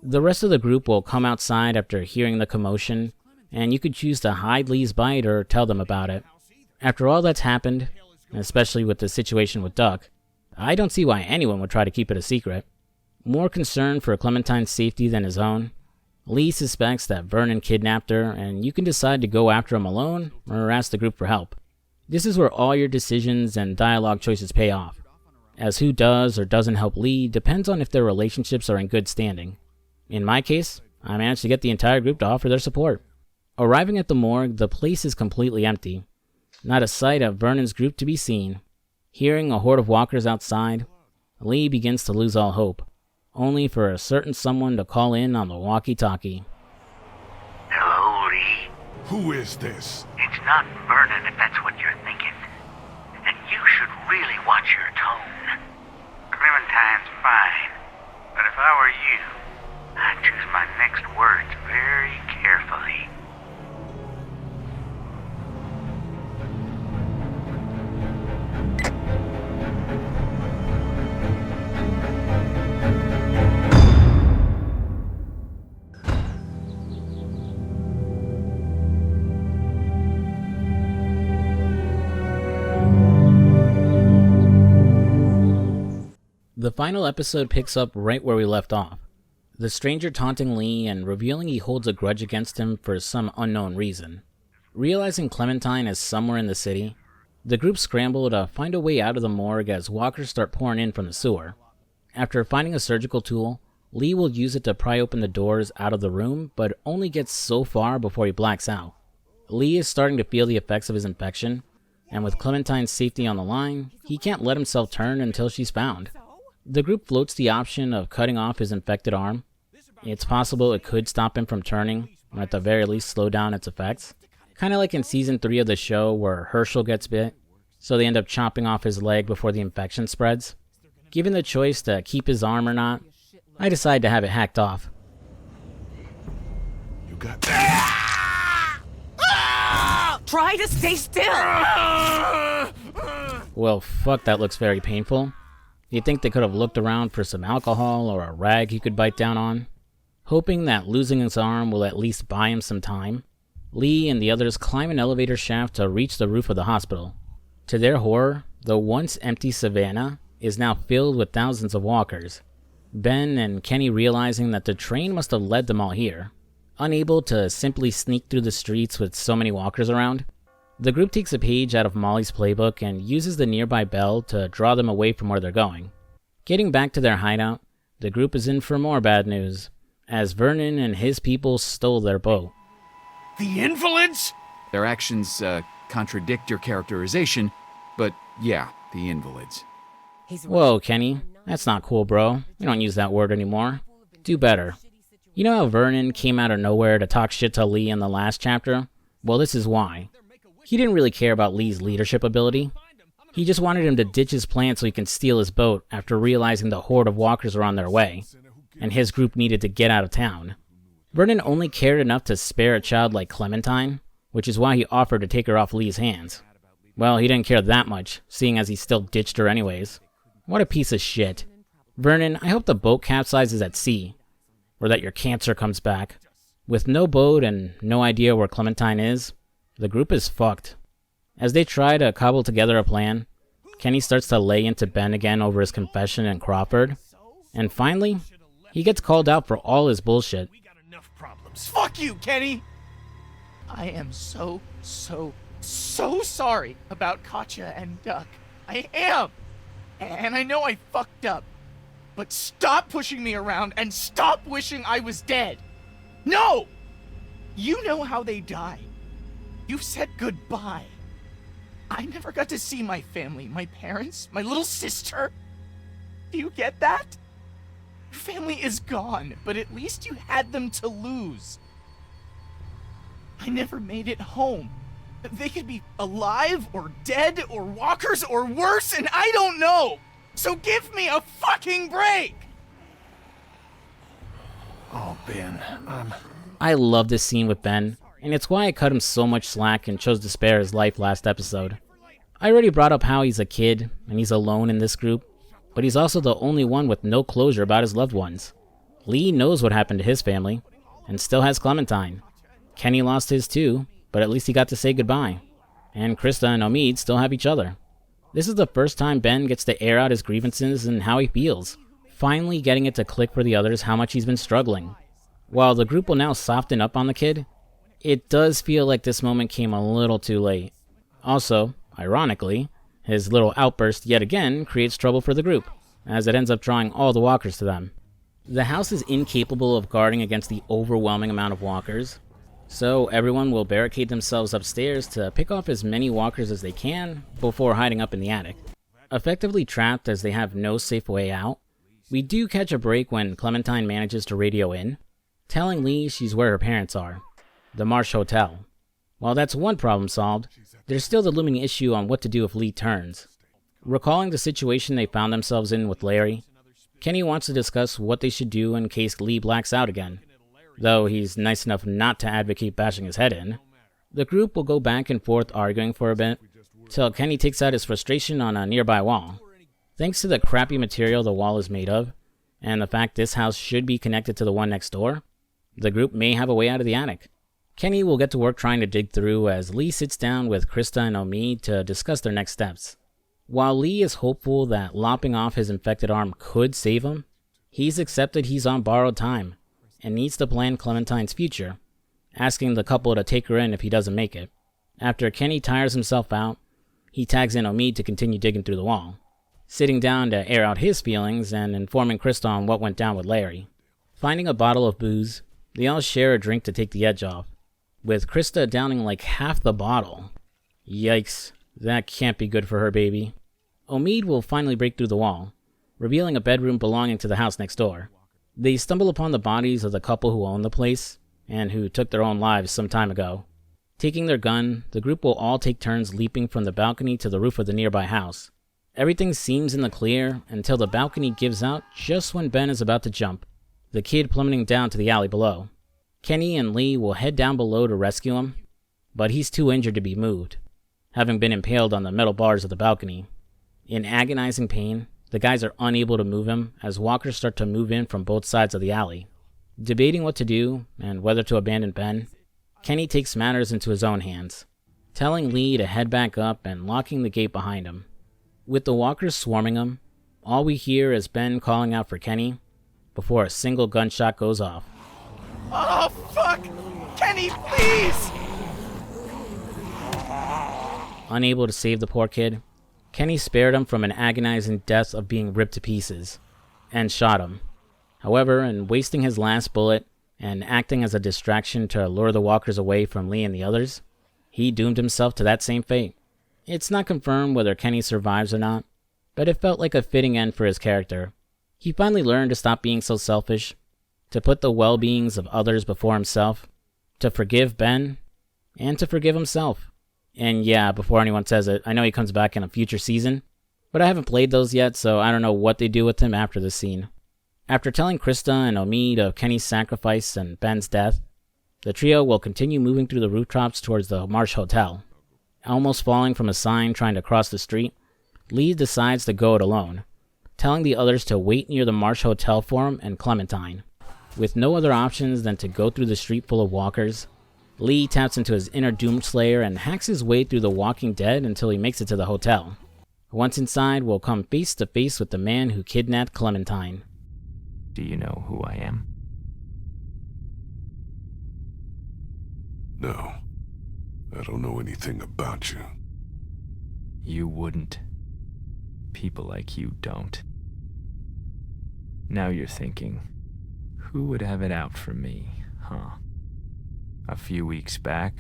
A: The rest of the group will come outside after hearing the commotion, and you could choose to hide Lee's bite or tell them about it. After all that's happened, especially with the situation with Duck, I don't see why anyone would try to keep it a secret. More concerned for Clementine's safety than his own, Lee suspects that Vernon kidnapped her, and you can decide to go after him alone or ask the group for help. This is where all your decisions and dialogue choices pay off, as who does or doesn't help Lee depends on if their relationships are in good standing. In my case, I managed to get the entire group to offer their support. Arriving at the morgue, the place is completely empty. Not a sight of Vernon's group to be seen. Hearing a horde of walkers outside, Lee begins to lose all hope, only for a certain someone to call in on the walkie-talkie.
O: Hello, Lee.
M: Who is this?
O: It's not Vernon, if that's what you're thinking. And you should really watch your tone. Clementine's fine, but if I were you, I'd choose my next words very carefully.
A: The final episode picks up right where we left off. The stranger taunting Lee and revealing he holds a grudge against him for some unknown reason. Realizing Clementine is somewhere in the city, the group scramble to find a way out of the morgue as walkers start pouring in from the sewer. After finding a surgical tool, Lee will use it to pry open the doors out of the room, but only gets so far before he blacks out. Lee is starting to feel the effects of his infection, and with Clementine's safety on the line, he can't let himself turn until she's found. The group floats the option of cutting off his infected arm. It's possible it could stop him from turning, or at the very least slow down its effects. Kinda like in season 3 of the show where Herschel gets bit, so they end up chopping off his leg before the infection spreads. Given the choice to keep his arm or not, I decide to have it hacked off.
M: You got...
N: Try to stay still!
A: Well, fuck, that looks very painful. You'd think they could have looked around for some alcohol or a rag he could bite down on. Hoping that losing his arm will at least buy him some time, Lee and the others climb an elevator shaft to reach the roof of the hospital. To their horror, the once empty savannah is now filled with thousands of walkers. Ben and Kenny realizing that the train must have led them all here. Unable to simply sneak through the streets with so many walkers around, the group takes a page out of Molly's playbook and uses the nearby bell to draw them away from where they're going. Getting back to their hideout, the group is in for more bad news, as Vernon and his people stole their boat.
C: The invalids?
P: Their actions contradict your characterization, but yeah, the invalids.
A: Whoa, Kenny. That's not cool, bro. We don't use that word anymore. Do better. You know how Vernon came out of nowhere to talk shit to Lee in the last chapter? Well, this is why. He didn't really care about Lee's leadership ability. He just wanted him to ditch his plan so he can steal his boat after realizing the horde of walkers were on their way, and his group needed to get out of town. Vernon only cared enough to spare a child like Clementine, which is why he offered to take her off Lee's hands. Well, he didn't care that much, seeing as he still ditched her anyways. What a piece of shit. Vernon, I hope the boat capsizes at sea, or that your cancer comes back. With no boat and no idea where Clementine is, the group is fucked. As they try to cobble together a plan, Kenny starts to lay into Ben again over his confession and Crawford, and finally, he gets called out for all his bullshit.
G: Fuck you, Kenny! I am so sorry about Katya and Duck. I am! And I know I fucked up. But stop pushing me around and stop wishing I was dead! No! You know how they die. You've said goodbye. I never got to see my family, my parents, my little sister. Do you get that? Your family is gone, but at least you had them to lose. I never made it home. They could be alive or dead or walkers or worse, and I don't know. So give me a fucking break!
F: Oh, Ben,
A: I love this scene with Ben, and it's why I cut him so much slack and chose to spare his life last episode. I already brought up how he's a kid, and he's alone in this group, but he's also the only one with no closure about his loved ones. Lee knows what happened to his family, and still has Clementine. Kenny lost his too, but at least he got to say goodbye. And Krista and Omid still have each other. This is the first time Ben gets to air out his grievances and how he feels, finally getting it to click for the others how much he's been struggling. While the group will now soften up on the kid, it does feel like this moment came a little too late. Also, ironically, his little outburst yet again creates trouble for the group, as it ends up drawing all the walkers to them. The house is incapable of guarding against the overwhelming amount of walkers, so everyone will barricade themselves upstairs to pick off as many walkers as they can before hiding up in the attic. Effectively trapped as they have no safe way out, we do catch a break when Clementine manages to radio in, telling Lee she's where her parents are, the Marsh Hotel. While that's one problem solved, there's still the looming issue on what to do if Lee turns. Recalling the situation they found themselves in with Larry, Kenny wants to discuss what they should do in case Lee blacks out again, though he's nice enough not to advocate bashing his head in. The group will go back and forth arguing for a bit, till Kenny takes out his frustration on a nearby wall. Thanks to the crappy material the wall is made of, and the fact this house should be connected to the one next door, the group may have a way out of the attic. Kenny will get to work trying to dig through as Lee sits down with Krista and Omid to discuss their next steps. While Lee is hopeful that lopping off his infected arm could save him, he's accepted he's on borrowed time and needs to plan Clementine's future, asking the couple to take her in if he doesn't make it. After Kenny tires himself out, he tags in Omid to continue digging through the wall, sitting down to air out his feelings and informing Krista on what went down with Larry. Finding a bottle of booze, they all share a drink to take the edge off, with Krista downing like half the bottle. Yikes, that can't be good for her baby. Omid will finally break through the wall, revealing a bedroom belonging to the house next door. They stumble upon the bodies of the couple who own the place, and who took their own lives some time ago. Taking their gun, the group will all take turns leaping from the balcony to the roof of the nearby house. Everything seems in the clear until the balcony gives out just when Ben is about to jump, the kid plummeting down to the alley below. Kenny and Lee will head down below to rescue him, but he's too injured to be moved, having been impaled on the metal bars of the balcony. In agonizing pain, the guys are unable to move him as walkers start to move in from both sides of the alley. Debating what to do and whether to abandon Ben, Kenny takes matters into his own hands, telling Lee to head back up and locking the gate behind him. With the walkers swarming him, all we hear is Ben calling out for Kenny before a single gunshot goes off.
G: Oh, fuck! Kenny, please!
A: Unable to save the poor kid, Kenny spared him from an agonizing death of being ripped to pieces, and shot him. However, in wasting his last bullet and acting as a distraction to lure the walkers away from Lee and the others, he doomed himself to that same fate. It's not confirmed whether Kenny survives or not, but it felt like a fitting end for his character. He finally learned to stop being so selfish, to put the well-beings of others before himself, to forgive Ben, and to forgive himself. And yeah, before anyone says it, I know he comes back in a future season, but I haven't played those yet, so I don't know what they do with him after this scene. After telling Krista and Omid of Kenny's sacrifice and Ben's death, the trio will continue moving through the rooftops towards the Marsh Hotel. Almost falling from a sign trying to cross the street, Lee decides to go it alone, telling the others to wait near the Marsh Hotel for him and Clementine. With no other options than to go through the street full of walkers, Lee taps into his inner Doomslayer and hacks his way through the Walking Dead until he makes it to the hotel. Once inside, we'll come face to face with the man who kidnapped Clementine.
Q: Do you know who I am?
M: No. I don't know anything about you.
Q: You wouldn't. People like you don't. Now you're thinking, who would have it out for me, huh? A few weeks back,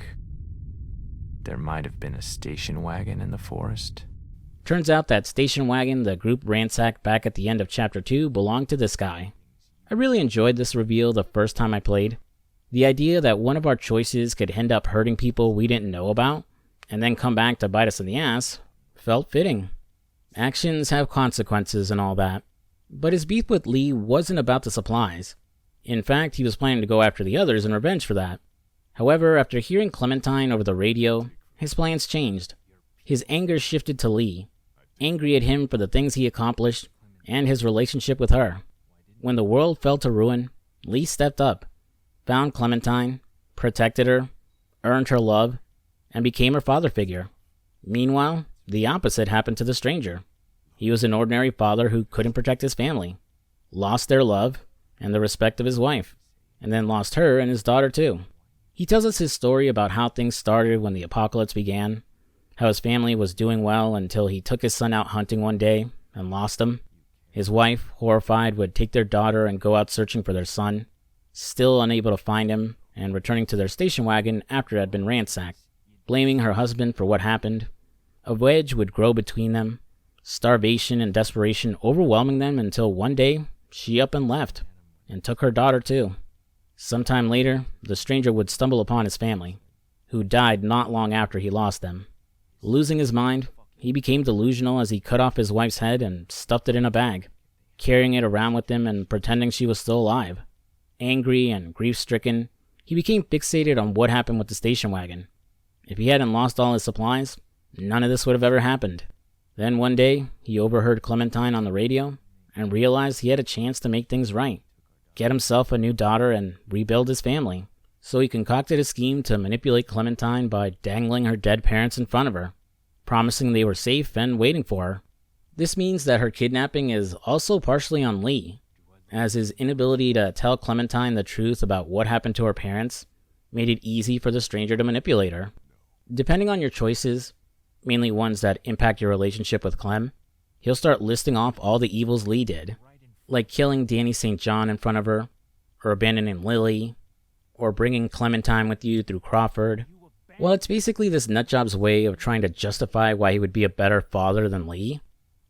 Q: there might have been a station wagon in the forest.
A: Turns out that station wagon the group ransacked back at the end of Chapter 2 belonged to this guy. I really enjoyed this reveal the first time I played. The idea that one of our choices could end up hurting people we didn't know about, and then come back to bite us in the ass, felt fitting. Actions have consequences and all that, but his beef with Lee wasn't about the supplies. In fact, he was planning to go after the others in revenge for that. However, after hearing Clementine over the radio, his plans changed. His anger shifted to Lee, angry at him for the things he accomplished, and his relationship with her. When the world fell to ruin, Lee stepped up, found Clementine, protected her, earned her love, and became her father figure. Meanwhile, the opposite happened to the stranger. He was an ordinary father who couldn't protect his family, lost their love and the respect of his wife, and then lost her and his daughter too. He tells us his story about how things started when the apocalypse began, how his family was doing well until he took his son out hunting one day and lost him. His wife, horrified, would take their daughter and go out searching for their son, still unable to find him, and returning to their station wagon after it had been ransacked, blaming her husband for what happened. A wedge would grow between them, starvation and desperation overwhelming them until one day she up and left, and took her daughter too. Sometime later, the stranger would stumble upon his family, who died not long after he lost them. Losing his mind, he became delusional as he cut off his wife's head and stuffed it in a bag, carrying it around with him and pretending she was still alive. Angry and grief-stricken, he became fixated on what happened with the station wagon. If he hadn't lost all his supplies, none of this would have ever happened. Then one day, he overheard Clementine on the radio and realized he had a chance to make things right, get himself a new daughter and rebuild his family. So he concocted a scheme to manipulate Clementine by dangling her dead parents in front of her, promising they were safe and waiting for her. This means that her kidnapping is also partially on Lee, as his inability to tell Clementine the truth about what happened to her parents made it easy for the stranger to manipulate her. Depending on your choices, mainly ones that impact your relationship with Clem, he'll start listing off all the evils Lee did, like killing Danny St. John in front of her, or abandoning Lily, or bringing Clementine with you through Crawford. Well, it's basically this nutjob's way of trying to justify why he would be a better father than Lee.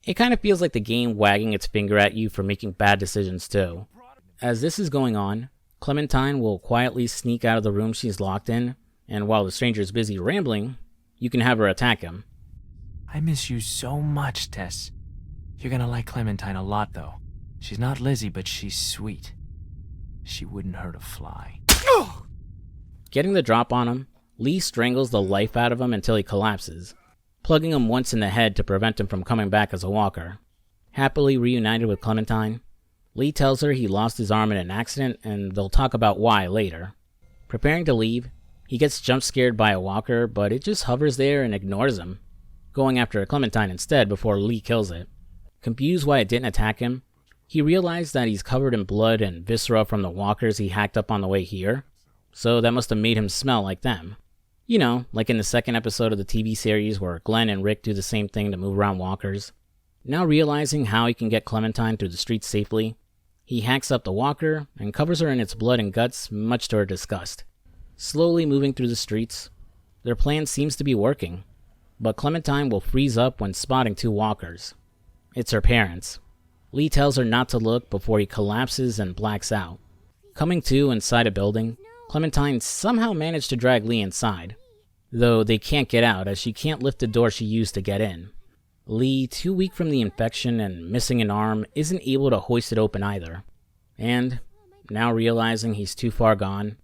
A: It kind of feels like the game wagging its finger at you for making bad decisions too. As this is going on, Clementine will quietly sneak out of the room she's locked in, and while the stranger is busy rambling, you can have her attack him.
Q: I miss you so much, Tess. You're gonna like Clementine a lot, though. She's not Lizzie, but she's sweet. She wouldn't hurt a fly.
A: Getting the drop on him, Lee strangles the life out of him until he collapses, plugging him once in the head to prevent him from coming back as a walker. Happily reunited with Clementine, Lee tells her he lost his arm in an accident and they'll talk about why later. Preparing to leave, he gets jump scared by a walker, but it just hovers there and ignores him, going after Clementine instead before Lee kills it. Confused why it didn't attack him, he realized that he's covered in blood and viscera from the walkers he hacked up on the way here, so that must have made him smell like them. You know, like in the second episode of the TV series where Glenn and Rick do the same thing to move around walkers. Now realizing how he can get Clementine through the streets safely, he hacks up the walker and covers her in its blood and guts, much to her disgust. Slowly moving through the streets, their plan seems to be working, but Clementine will freeze up when spotting two walkers. It's her parents. Lee tells her not to look before he collapses and blacks out. Coming to inside a building, Clementine somehow managed to drag Lee inside, though they can't get out as she can't lift the door she used to get in. Lee, too weak from the infection and missing an arm, isn't able to hoist it open either, and, now realizing he's too far gone,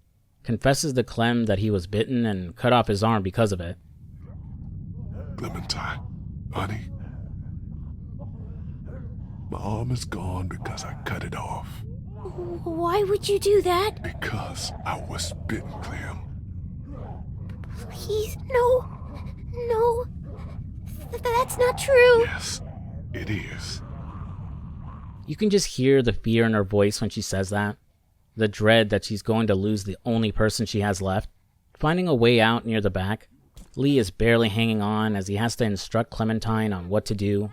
A: confesses to Clem that he was bitten and cut off his arm because of it.
M: Clementine, honey, my arm is gone because I cut it off.
E: Why would you do that?
M: Because I was bitten, Clem.
E: Please, no. No. That's not true.
M: Yes, it is.
A: You can just hear the fear in her voice when she says that. The dread that she's going to lose the only person she has left. Finding a way out near the back, Lee is barely hanging on as he has to instruct Clementine on what to do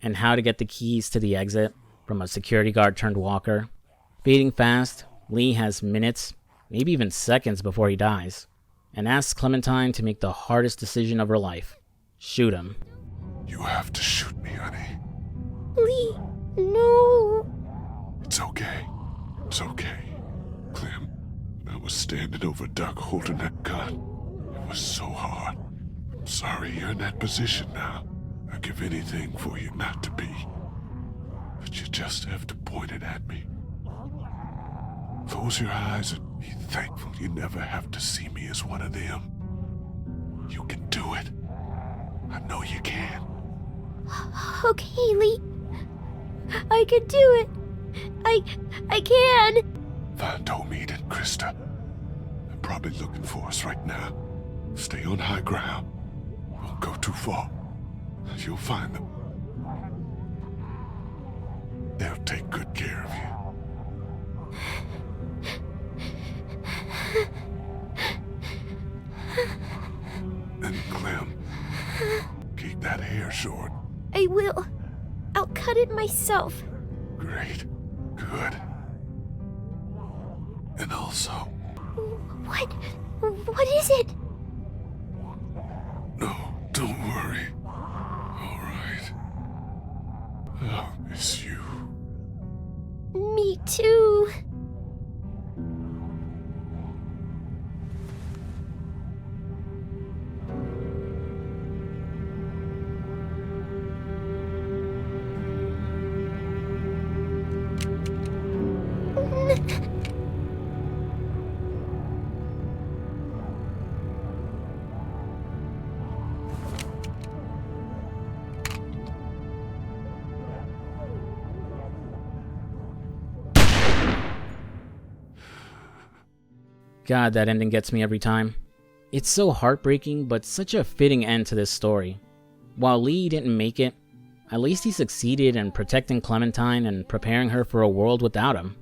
A: and how to get the keys to the exit from a security guard turned walker. Fading fast, Lee has minutes, maybe even seconds before he dies, and asks Clementine to make the hardest decision of her life. Shoot him.
M: You have to shoot me, honey.
E: Lee, no.
M: It's okay. It's okay. Clem, I was standing over Doug holding that gun. It was so hard. I'm sorry you're in that position now. I'd give anything for you not to be. But you just have to point it at me. Close your eyes and be thankful you never have to see me as one of them. You can do it. I know you can.
E: Okay, Lee. I can do it. I can.
M: Find Omid and Krista. They're probably looking for us right now. Stay on high ground. Don't go too far. You'll find them. They'll take good care of you. And Clem, keep that hair short.
E: I will. I'll cut it myself.
M: Great. Good. And also...
E: What? What is it?
M: No, don't worry. All right. I'll miss you.
E: Me too.
A: God, that ending gets me every time. It's so heartbreaking, but such a fitting end to this story. While Lee didn't make it, at least he succeeded in protecting Clementine and preparing her for a world without him.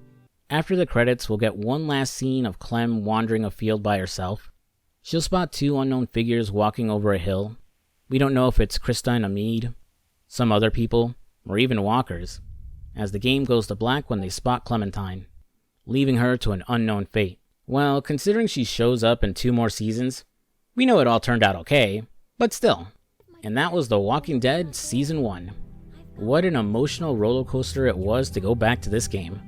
A: After the credits, we'll get one last scene of Clem wandering afield by herself. She'll spot two unknown figures walking over a hill. We don't know if it's Krista and Omid, some other people, or even walkers, as the game goes to black when they spot Clementine, leaving her to an unknown fate. Well, considering she shows up in 2 more seasons, we know it all turned out okay, but still. And that was The Walking Dead Season 1. What an emotional roller coaster it was to go back to this game.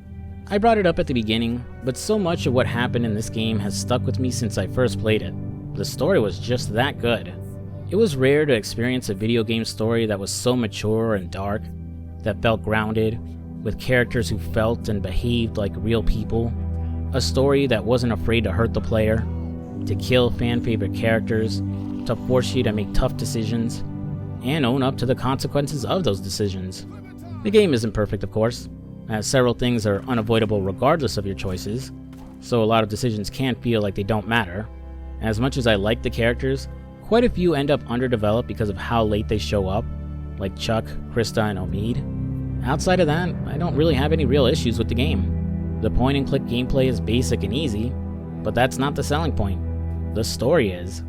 A: I brought it up at the beginning, but so much of what happened in this game has stuck with me since I first played it. The story was just that good. It was rare to experience a video game story that was so mature and dark, that felt grounded, with characters who felt and behaved like real people. A story that wasn't afraid to hurt the player, to kill fan-favorite characters, to force you to make tough decisions, and own up to the consequences of those decisions. The game isn't perfect, of course, as several things are unavoidable regardless of your choices, so a lot of decisions can feel like they don't matter. As much as I like the characters, quite a few end up underdeveloped because of how late they show up, like Chuck, Krista, and Omid. Outside of that, I don't really have any real issues with the game. The point-and-click gameplay is basic and easy, but that's not the selling point. The story is.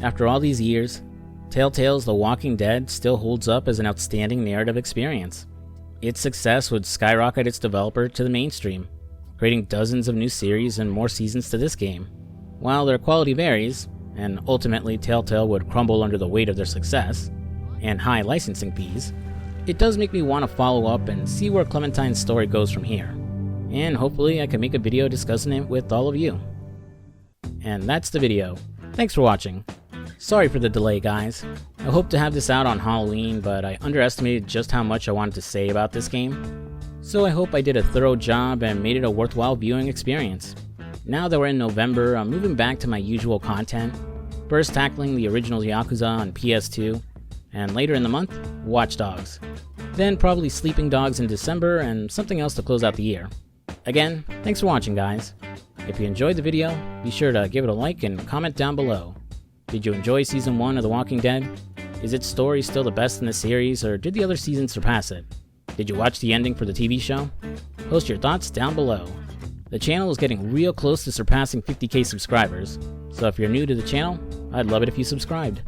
A: After all these years, Telltale's The Walking Dead still holds up as an outstanding narrative experience. Its success would skyrocket its developer to the mainstream, creating dozens of new series and more seasons to this game. While their quality varies, and ultimately Telltale would crumble under the weight of their success, and high licensing fees, it does make me want to follow up and see where Clementine's story goes from here. And hopefully I can make a video discussing it with all of you. And that's the video. Thanks for watching. Sorry for the delay, guys. I hoped to have this out on Halloween, but I underestimated just how much I wanted to say about this game. So I hope I did a thorough job and made it a worthwhile viewing experience. Now that we're in November, I'm moving back to my usual content, first tackling the original Yakuza on PS2, and later in the month, Watch Dogs. Then probably Sleeping Dogs in December and something else to close out the year. Again, thanks for watching, guys. If you enjoyed the video, be sure to give it a like and comment down below. Did you enjoy Season 1 of The Walking Dead? Is its story still the best in the series, or did the other seasons surpass it? Did you watch the ending for the TV show? Post your thoughts down below. The channel is getting real close to surpassing 50k subscribers, so if you're new to the channel, I'd love it if you subscribed.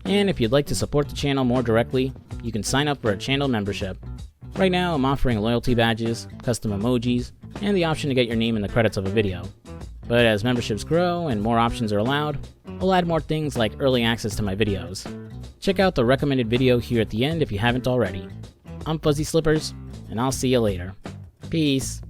A: And if you'd like to support the channel more directly, you can sign up for a channel membership. Right now, I'm offering loyalty badges, custom emojis, and the option to get your name in the credits of a video. But as memberships grow and more options are allowed, I'll add more things like early access to my videos. Check out the recommended video here at the end if you haven't already. I'm FuzzySlippers, and I'll see you later. Peace.